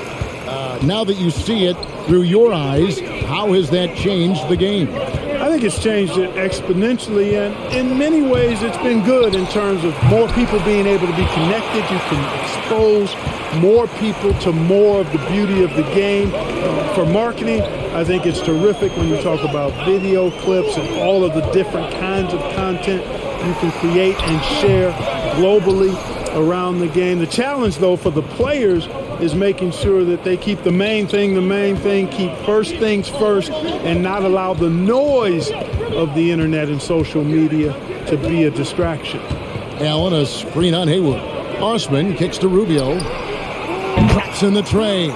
Now that you see it through your eyes, how has that changed the game? I think it's changed it exponentially, and in many ways it's been good in terms of more people being able to be connected. You can expose more people to more of the beauty of the game. For marketing, I think it's terrific when you talk about video clips and all of the different kinds of content you can create and share globally around the game. The challenge, though, for the players is making sure that they keep the main thing, keep first things first, and not allow the noise of the internet and social media to be a distraction. Allen, a screen on Hayward. Osman kicks to Rubio. Drops in the tray.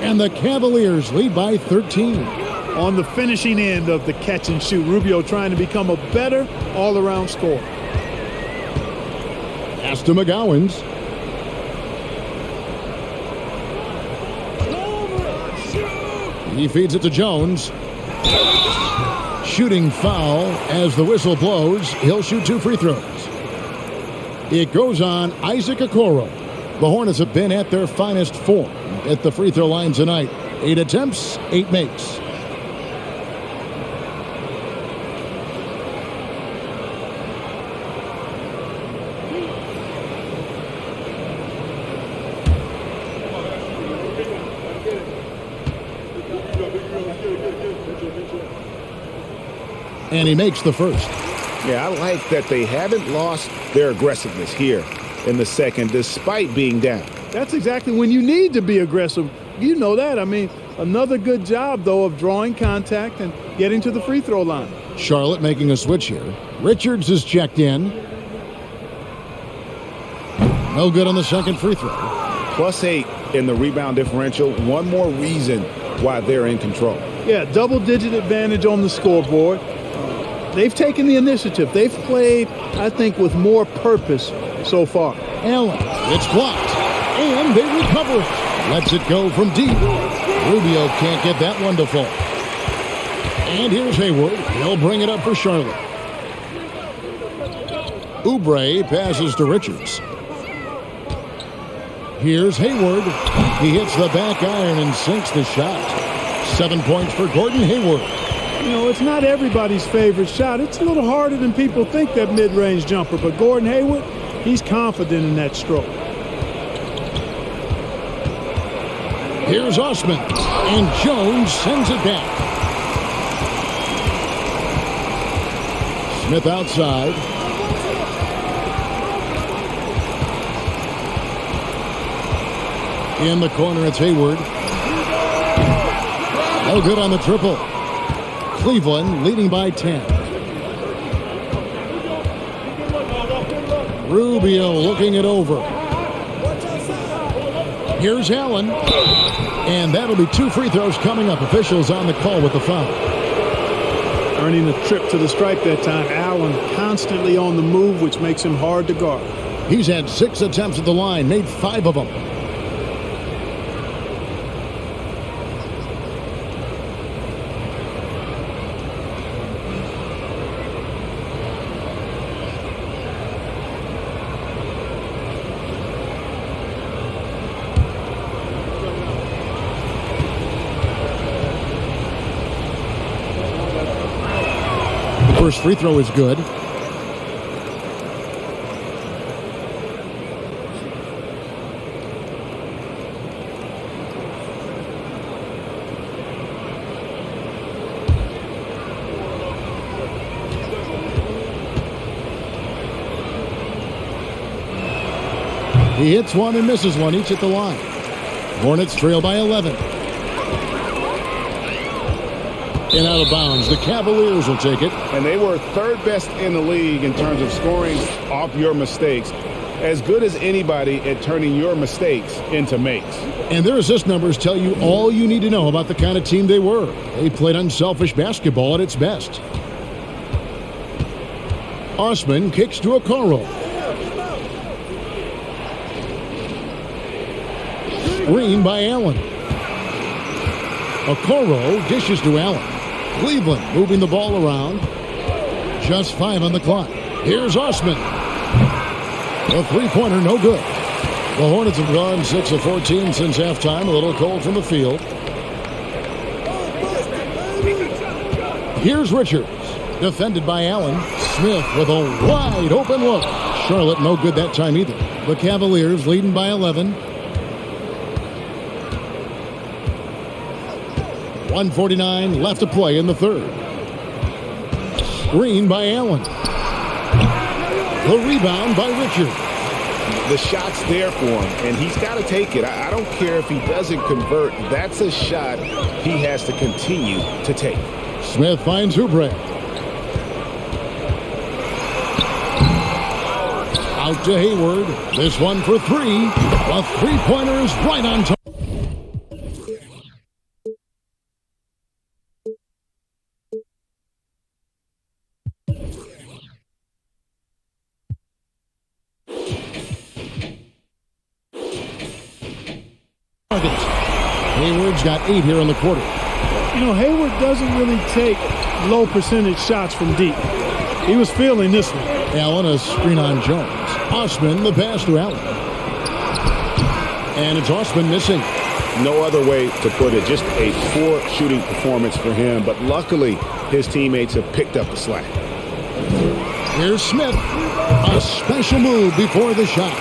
And the Cavaliers lead by 13. On the finishing end of the catch and shoot, Rubio trying to become a better all-around scorer. Pass to McGowans. He feeds it to Jones. Shooting foul as the whistle blows. He'll shoot 2 free throws. It goes on Isaac Okoro. The Hornets have been at their finest form at the free throw line tonight. 8 attempts, 8 makes. And he makes the first. Yeah, I like that they haven't lost their aggressiveness here in the second, despite being down. That's exactly when you need to be aggressive. You know that. I mean, another good job, though, of drawing contact and getting to the free throw line. Charlotte making a switch here. Richards is checked in. No good on the second free throw. +8 in the rebound differential. One more reason why they're in control. Yeah, double-digit advantage on the scoreboard. They've taken the initiative. They've played, I think, with more purpose so far. Allen, it's blocked, and they recover it. Lets it go from deep. Rubio can't get that one to fall. And here's Hayward. He'll bring it up for Charlotte. Oubre passes to Richards. Here's Hayward. He hits the back iron and sinks the shot. 7 points for Gordon Hayward. You know, it's not everybody's favorite shot. It's a little harder than people think, that mid-range jumper. But Gordon Hayward, he's confident in that stroke. Here's Osman. And Jones sends it back. Smith outside. In the corner, it's Hayward. No good on the triple. Cleveland leading by 10. Rubio looking it over. Here's Allen. And that'll be 2 free throws coming up. Officials on the call with the foul. Earning a trip to the stripe that time. Allen constantly on the move, which makes him hard to guard. He's had 6 attempts at the line, made 5 of them. First free throw is good. He hits one and misses one, each at the line. Hornets trail by 11. And out of bounds. The Cavaliers will take it. And they were 3rd best in the league in terms of scoring off your mistakes. As good as anybody at turning your mistakes into makes. And their assist numbers tell you all you need to know about the kind of team they were. They played unselfish basketball at its best. Osman kicks to Okoro. Screen by Allen. Okoro dishes to Allen. Cleveland moving the ball around. Just 5 on the clock. Here's Osman. A three-pointer, no good. The Hornets have gone 6 of 14 since halftime. A little cold from the field. Here's Richards. Defended by Allen. Smith with a wide open look. Charlotte no good that time either. The Cavaliers leading by 11. 1:49 left to play in the third. Screen by Allen. The rebound by Richards. The shot's there for him, and he's got to take it. I don't care if he doesn't convert. That's a shot he has to continue to take. Smith finds Oubre. Out to Hayward. This one for 3. A three-pointer is right on target. Hayward's got 8 here in the quarter. You know, Hayward doesn't really take low percentage shots from deep. He was feeling this one. Allen, a screen on Jones. Osman, the pass to Allen. And it's Osman missing. No other way to put it. Just a poor shooting performance for him. But luckily, his teammates have picked up the slack. Here's Smith. A special move before the shot.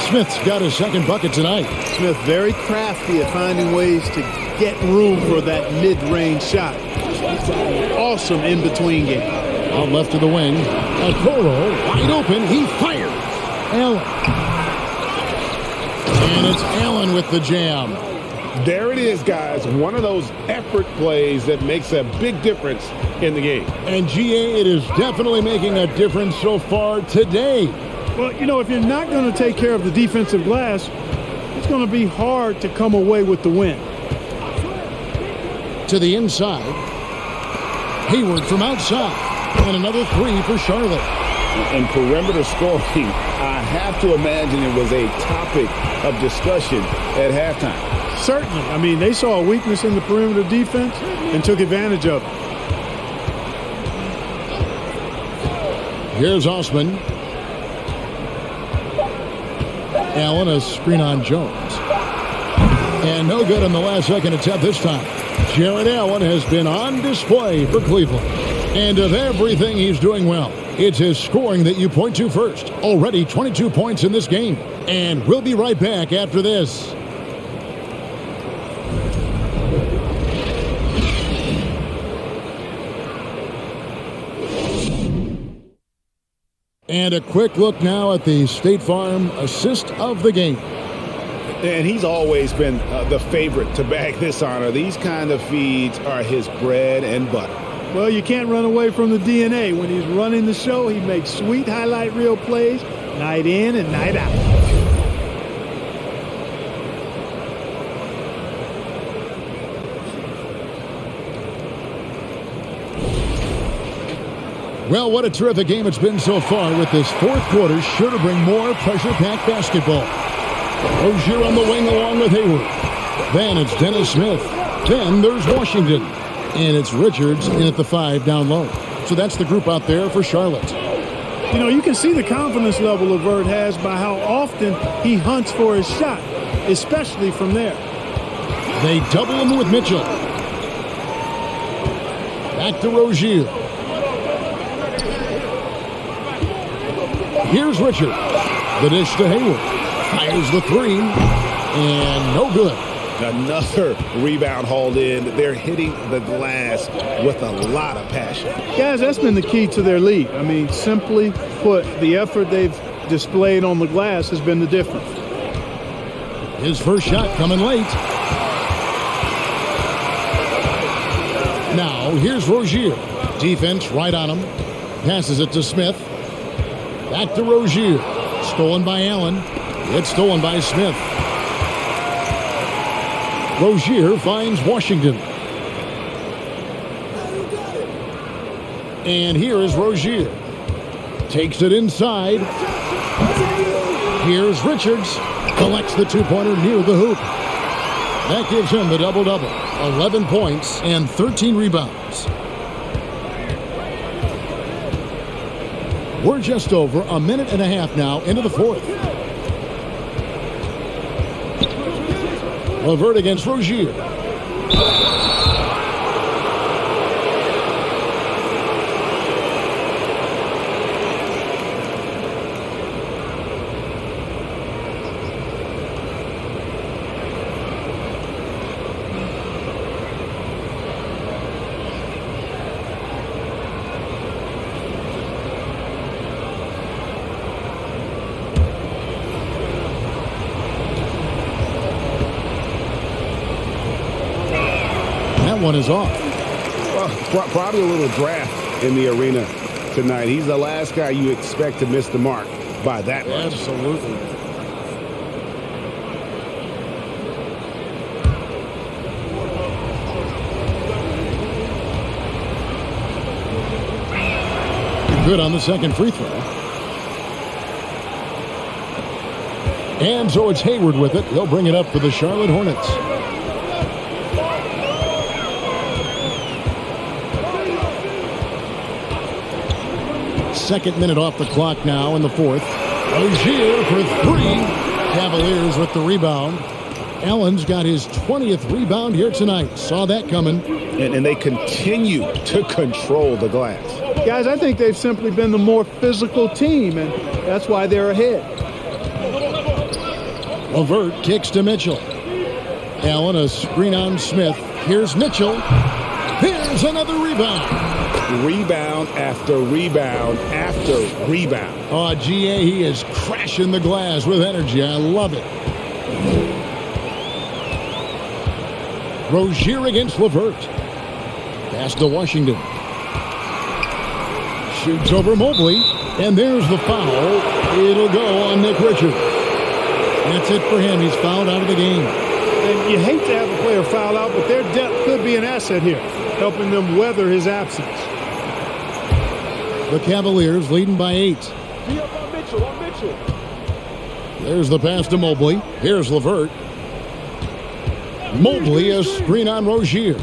Smith's got his second bucket tonight. Smith very crafty at finding ways to get room for that mid-range shot. Awesome in-between game. Out left to the wing. Okoro wide open. He fires. Allen. And it's Allen with the jam. There it is, guys. One of those effort plays that makes a big difference in the game. And GA, it is definitely making a difference so far today. Well, you know, if you're not going to take care of the defensive glass, it's going to be hard to come away with the win. To the inside. Hayward from outside. And another 3 for Charlotte. And perimeter scoring, I have to imagine it was a topic of discussion at halftime. Certainly. I mean, they saw a weakness in the perimeter defense and took advantage of it. Here's Osman. Allen, a screen on Jones. And no good on the last second attempt this time. Jared Allen has been on display for Cleveland. And of everything he's doing well, it's his scoring that you point to first. Already 22 points in this game. And we'll be right back after this. And a quick look now at the State Farm assist of the game. And he's always been the favorite to bag this honor. These kind of feeds are his bread and butter. Well, you can't run away from the DNA. When he's running the show, he makes sweet highlight reel plays night in and night out. Well, what a terrific game it's been so far, with this fourth quarter sure to bring more pressure-packed basketball. Rozier on the wing along with Hayward. Then it's Dennis Smith. Then there's Washington. And it's Richards in at the 5 down low. So that's the group out there for Charlotte. You know, you can see the confidence level LeVert has by how often he hunts for his shot, especially from there. They double him with Mitchell. Back to Rozier. Here's Richard. The dish to Hayward. Fires the 3. And no good. Another rebound hauled in. They're hitting the glass with a lot of passion. Guys, that's been the key to their lead. I mean, simply put, the effort they've displayed on the glass has been the difference. His first shot coming late. Now, here's Rozier. Defense right on him. Passes it to Smith. Back to Rozier. Stolen by Allen. It's stolen by Smith. Rozier finds Washington. And here is Rozier. Takes it inside. Here's Richards. Collects the two-pointer near the hoop. That gives him the double-double. 11 points and 13 rebounds. We're just over a minute and a half now into the fourth. LeVert against Rozier. One is off. Well, probably a little draft in the arena tonight. He's the last guy you expect to miss the mark by that much. Absolutely. Good on the second free throw. And so it's Hayward with it. He'll bring it up for the Charlotte Hornets. Second minute off the clock now in the fourth. Rozier for 3. Cavaliers with the rebound. Allen's got his 20th rebound here tonight. Saw that coming. And they continue to control the glass. Guys, I think they've simply been the more physical team, and that's why they're ahead. LeVert kicks to Mitchell. Allen, a screen on Smith. Here's Mitchell. Here's another rebound. Rebound after rebound after rebound. Oh, GA, he is crashing the glass with energy. I love it. Rozier against LeVert. Pass to Washington. Shoots over Mobley. And there's the foul. It'll go on Nick Richards. That's it for him. He's fouled out of the game. And you hate to have a player foul out, but their depth could be an asset here, helping them weather his absence. The Cavaliers leading by 8. Be up on Mitchell, There's the pass to Mobley. Here's LeVert. Mobley, a screen on Rozier.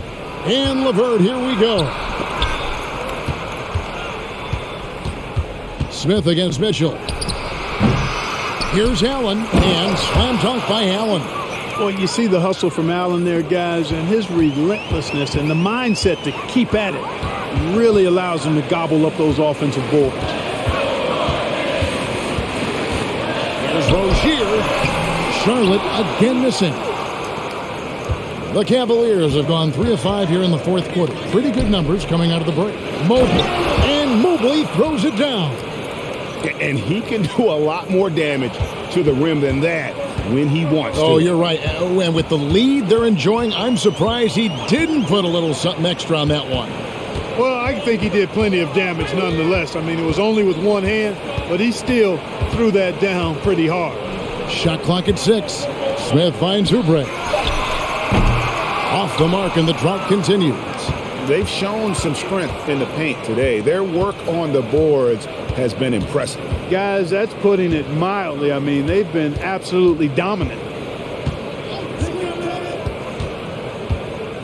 And LeVert, here we go. Smith against Mitchell. Here's Allen, and slam dunk by Allen. Well, you see the hustle from Allen there, guys, and his relentlessness and the mindset to keep at it really allows him to gobble up those offensive boards. There's Rozier. Charlotte again missing. The Cavaliers have gone 3 of 5 here in the fourth quarter. Pretty good numbers coming out of the break. Mobley. And Mobley throws it down. And he can do a lot more damage to the rim than that when he wants to. Oh, you're right. And with the lead they're enjoying, I'm surprised he didn't put a little something extra on that one. Well, I think he did plenty of damage nonetheless. I mean, it was only with one hand, but he still threw that down pretty hard. Shot clock at 6. Smith finds Oubre. Off the mark, and the drought continues. They've shown some strength in the paint today. Their work on the boards has been impressive. Guys, that's putting it mildly. I mean, they've been absolutely dominant.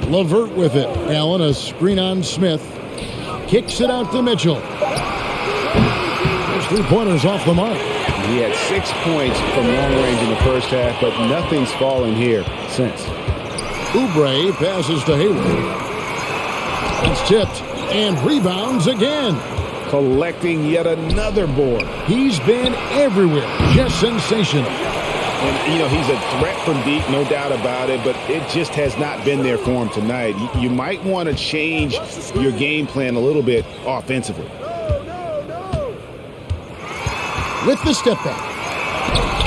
LeVert with it. Allen, a screen on Smith. Kicks it out to Mitchell. Those three-pointers off the mark. He had 6 points from long range in the first half, but nothing's fallen here since. Oubre passes to Hayward. It's tipped and rebounds again. Collecting yet another board. He's been everywhere. Just sensational. And, you know, he's a threat from deep, no doubt about it, but it just has not been there for him tonight. You might want to change your game plan a little bit offensively. With the step back.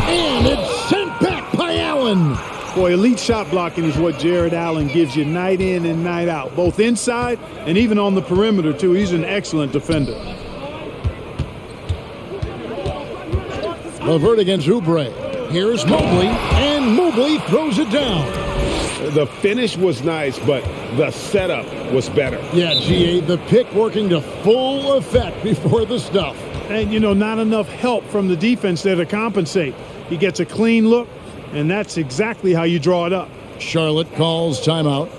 And it's sent back by Allen. Boy, elite shot blocking is what Jared Allen gives you night in and night out, both inside and even on the perimeter, too. He's an excellent defender. LeVert against Oubre. Here's Mobley, and Mobley throws it down. The finish was nice, but the setup was better. Yeah, GA, the pick working to full effect before the stuff. And, you know, not enough help from the defense there to compensate. He gets a clean look, and that's exactly how you draw it up. Charlotte calls timeout.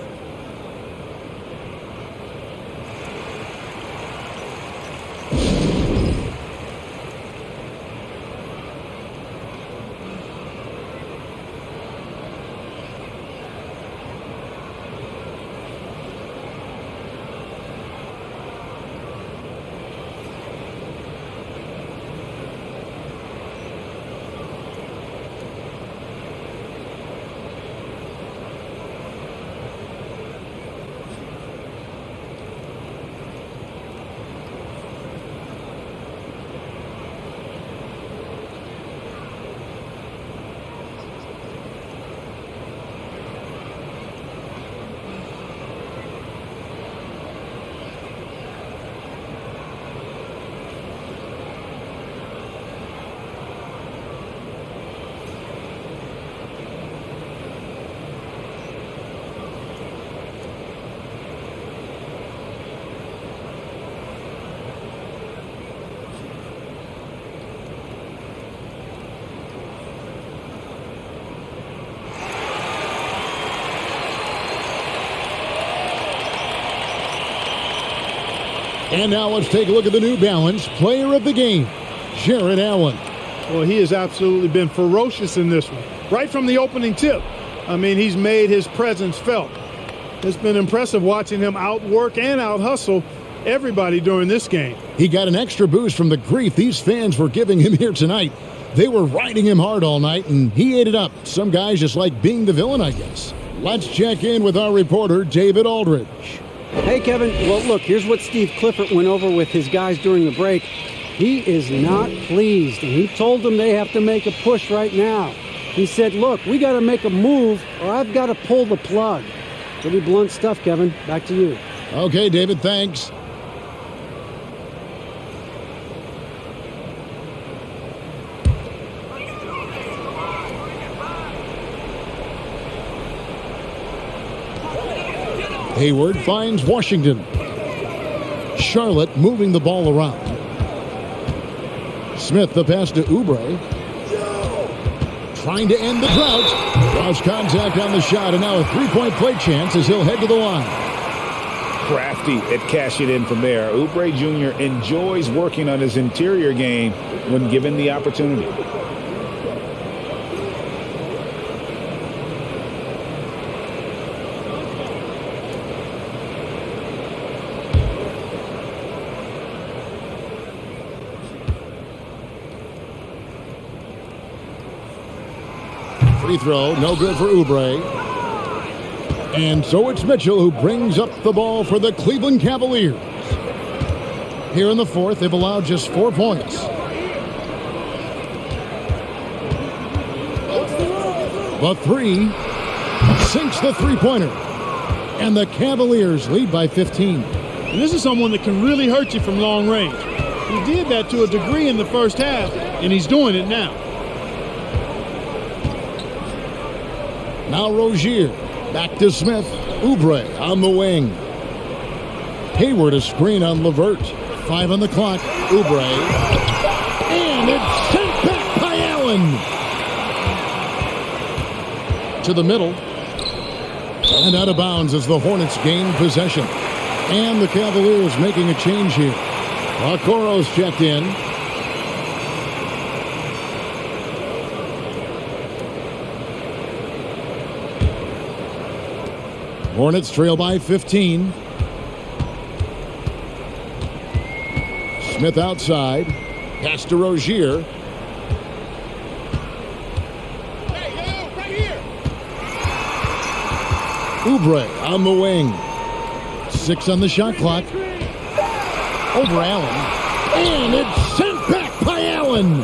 And now let's take a look at the New Balance player of the game, Jared Allen. Well, he has absolutely been ferocious in this one. Right from the opening tip. I mean, he's made his presence felt. It's been impressive watching him outwork and out-hustle everybody during this game. He got an extra boost from the grief these fans were giving him here tonight. They were riding him hard all night, and he ate it up. Some guys just like being the villain, I guess. Let's check in with our reporter, David Aldridge. Hey, Kevin. Well, look, here's what Steve Clifford went over with his guys during the break. He is not pleased, and he told them they have to make a push right now. He said, look, we got to make a move, or I've got to pull the plug. Pretty blunt stuff, Kevin. Back to you. Okay, David, thanks. Hayward finds Washington. Charlotte moving the ball around. Smith the pass to Oubre. Trying to end the drought. Lost contact on the shot, and now a three-point play chance as he'll head to the line. Crafty at cashing in from there. Oubre Jr. enjoys working on his interior game when given the opportunity. Free throw, no good for Oubre. And so it's Mitchell who brings up the ball for the Cleveland Cavaliers. Here in the fourth, they've allowed just 4 points. The three sinks the three-pointer. And the Cavaliers lead by 15. And this is someone that can really hurt you from long range. He did that to a degree in the first half, and he's doing it now. Now Rozier. Back to Smith. Oubre on the wing. Hayward a screen on LeVert. 5 on the clock. Oubre. And it's sent back by Allen. To the middle. And out of bounds as the Hornets gain possession. And the Cavaliers making a change here. Okoro's checked in. Hornets trail by 15. Smith outside. Pass to Rozier. Oubre on the wing. 6 on the shot clock. Over Allen. And it's sent back by Allen.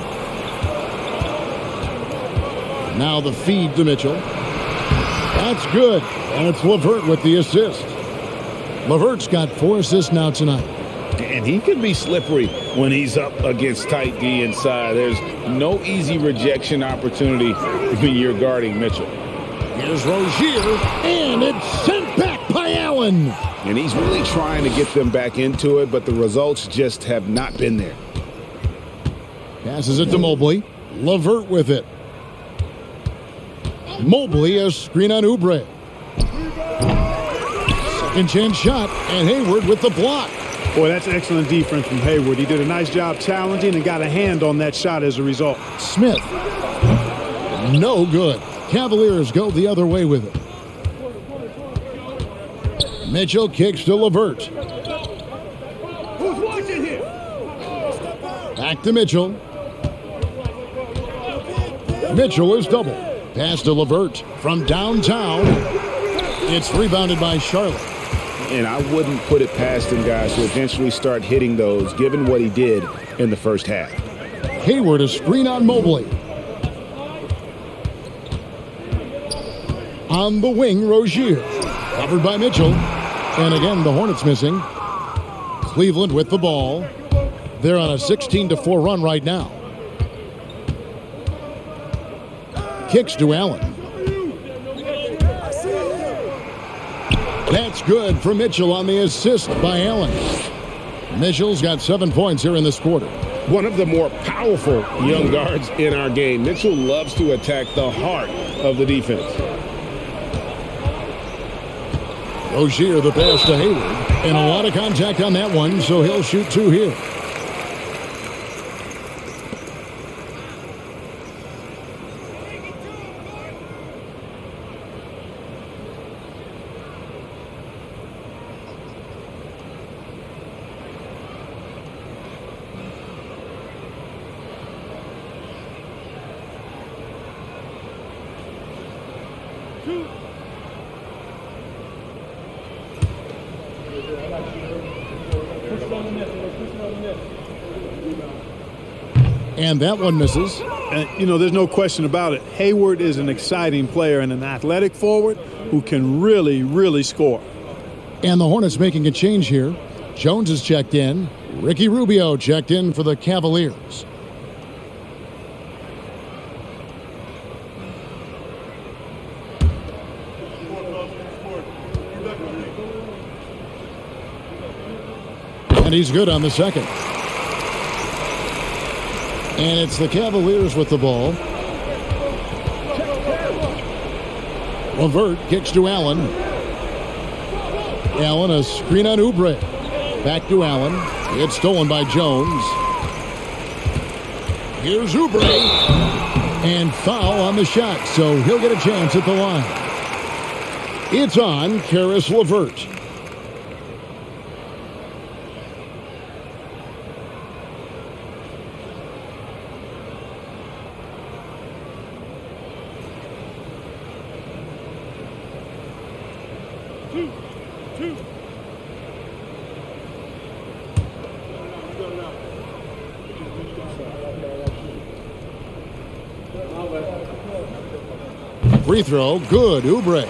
Now the feed to Mitchell. That's good. And it's LeVert with the assist. LeVert's got 4 assists now tonight. And he can be slippery when he's up against tight D inside. There's no easy rejection opportunity when you're guarding Mitchell. Here's Rozier, and it's sent back by Allen. And he's really trying to get them back into it, but the results just have not been there. Passes it to Mobley. LeVert with it. Mobley a screen on Oubre. Second chance shot, and Hayward with the block. Boy, that's excellent defense from Hayward. He did a nice job challenging and got a hand on that shot as a result. Smith. No good. Cavaliers go the other way with it. Mitchell kicks to LeVert. Who's watching here? Back to Mitchell. Mitchell is double. Pass to LeVert from downtown. It's rebounded by Charlotte. And I wouldn't put it past him, guys, to eventually start hitting those, given what he did in the first half. Hayward a screen on Mobley. On the wing, Rozier. Covered by Mitchell. And again, the Hornets missing. Cleveland with the ball. They're on a 16-4 run right now. Kicks to Allen. That's good for Mitchell on the assist by Allen. Mitchell's got 7 points here in this quarter. One of the more powerful young guards in our game. Mitchell loves to attack the heart of the defense. Rozier the pass to Hayward. And a lot of contact on that one, so he'll shoot 2 here. And that one misses. And, you know, there's no question about it. Hayward is an exciting player and an athletic forward who can really, really score. And the Hornets making a change here. Jones is checked in. Ricky Rubio checked in for the Cavaliers. And he's good on the second. And it's the Cavaliers with the ball. LeVert kicks to Allen. Allen a screen on Oubre. Back to Allen. It's stolen by Jones. Here's Oubre. And foul on the shot, so he'll get a chance at the line. It's on Karis LeVert. Free throw, good. Oubre.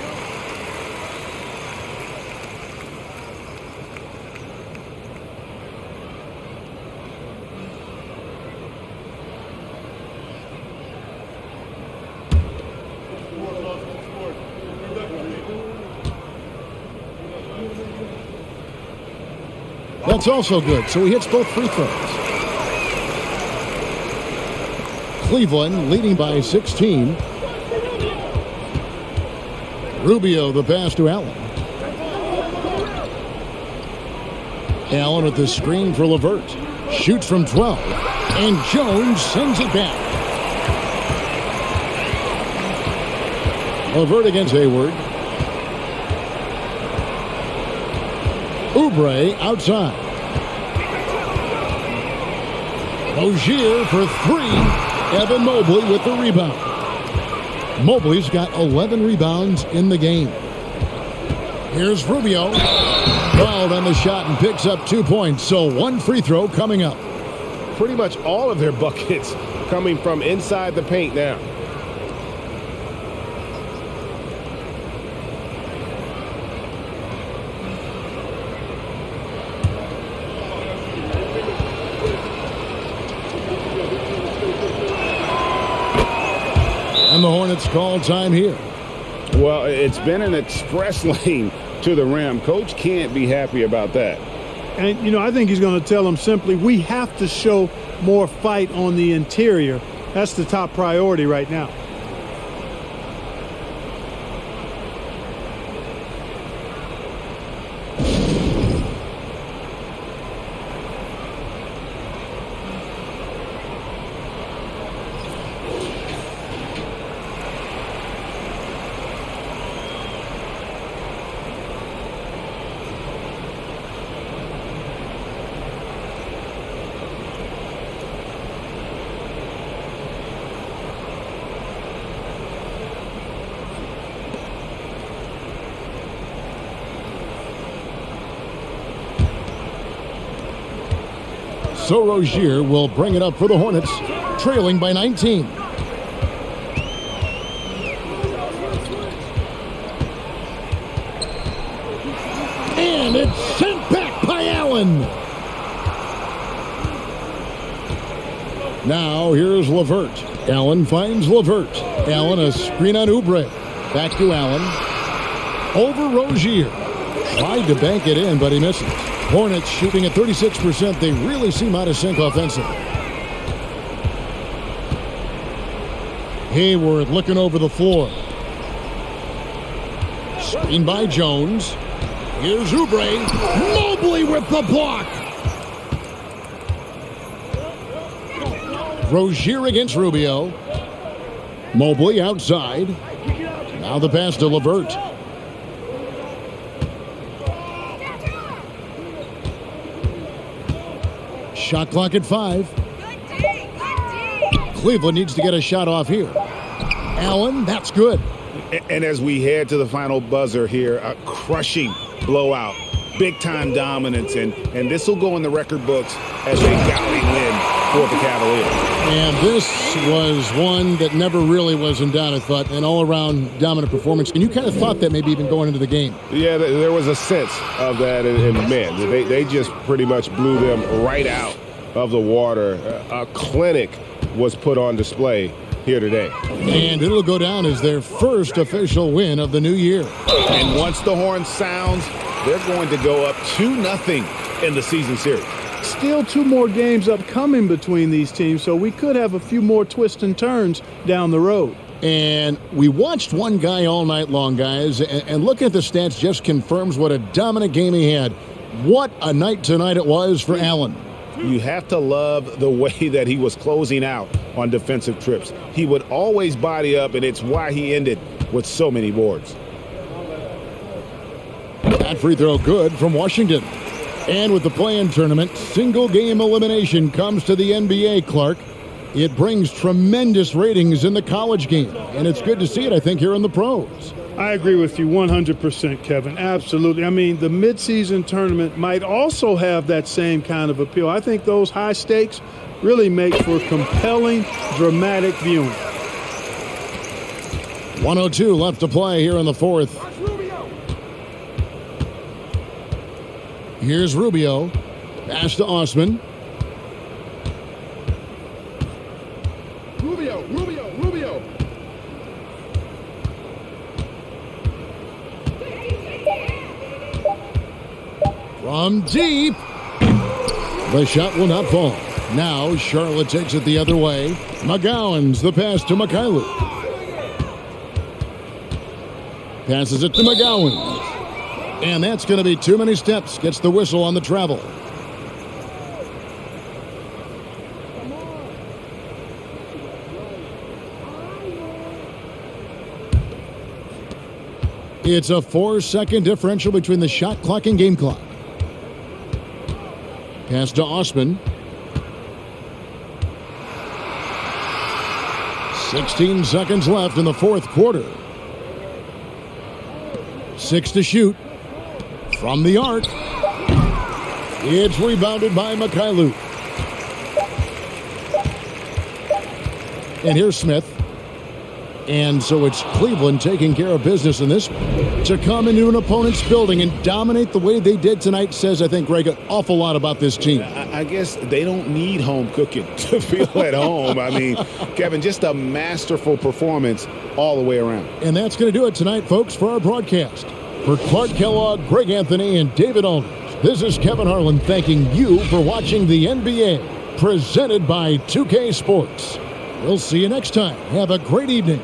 That's also good, so he hits both free throws. Cleveland leading by 16. Rubio the pass to Allen. Allen with the screen for LeVert. Shoots from 12. And Jones sends it back. LeVert against Hayward. Oubre outside. Rozier for three. Evan Mobley with the rebound. Mobley's got 11 rebounds in the game. Here's Rubio. Fouled on the shot and picks up 2 points. So one free throw coming up. Pretty much all of their buckets coming from inside the paint now. And the Hornets call time here. Well, it's been an express lane to the rim. Coach can't be happy about that. And, you know, I think he's going to tell them simply, we have to show more fight on the interior. That's the top priority right now. So Rozier will bring it up for the Hornets, trailing by 19. And it's sent back by Allen. Now here's LeVert. Allen finds LeVert. Allen a screen on Oubre. Back to Allen. Over Rozier. Tried to bank it in, but he misses. Hornets shooting at 36%. They really seem out of sync offensively. Hayward looking over the floor. Screen by Jones. Here's Oubre. Mobley with the block. Rozier against Rubio. Mobley outside. Now the pass to LeVert. Shot clock at 5. Cleveland needs to get a shot off here. Allen, that's good. And as we head to the final buzzer here, a crushing blowout, big-time dominance, and this will go in the record books as a gaudy win for the Cavaliers. And this was one that never really was in doubt, I thought, an all-around dominant performance. And you kind of thought that maybe even going into the game. Yeah, there was a sense of that in the men. They just pretty much blew them right out of the water. A clinic was put on display here today. And it'll go down as their first official win of the new year. And once the horn sounds, they're going to go up 2-0 in the season series. Still 2 more games upcoming between these teams, so we could have a few more twists and turns down the road. And we watched one guy all night long, guys, and looking at the stats just confirms what a dominant game he had. What a night tonight it was for Allen. You have to love the way that he was closing out on defensive trips. He would always body up, and it's why he ended with so many boards. That free throw good from Washington. And with the play-in tournament, single-game elimination comes to the NBA, Clark. It brings tremendous ratings in the college game, and it's good to see it, I think, here in the pros. I agree with you 100%, Kevin. Absolutely. I mean, the midseason tournament might also have that same kind of appeal. I think those high stakes really make for compelling, dramatic viewing. 1:02 left to play here in the fourth. Here's Rubio. Pass to Osman. Rubio. From deep. The shot will not fall. Now Charlotte takes it the other way. McGowan's the pass to Mikhailuk. Passes it to McGowan. And that's going to be too many steps. Gets the whistle on the travel. It's a 4-second differential between the shot clock and game clock. Pass to Osman. 16 seconds left in the fourth quarter. 6 to shoot. From the arc. It's rebounded by Mikhailuk. And here's Smith. And so it's Cleveland taking care of business in this one. To come into an opponent's building and dominate the way they did tonight says, I think, Greg, an awful lot about this team. I guess they don't need home cooking to feel at home. I mean, Kevin, just a masterful performance all the way around. And that's going to do it tonight, folks, for our broadcast. For Clark Kellogg, Greg Anthony, and David Aldridge, this is Kevin Harlan thanking you for watching the NBA, presented by 2K Sports. We'll see you next time. Have a great evening.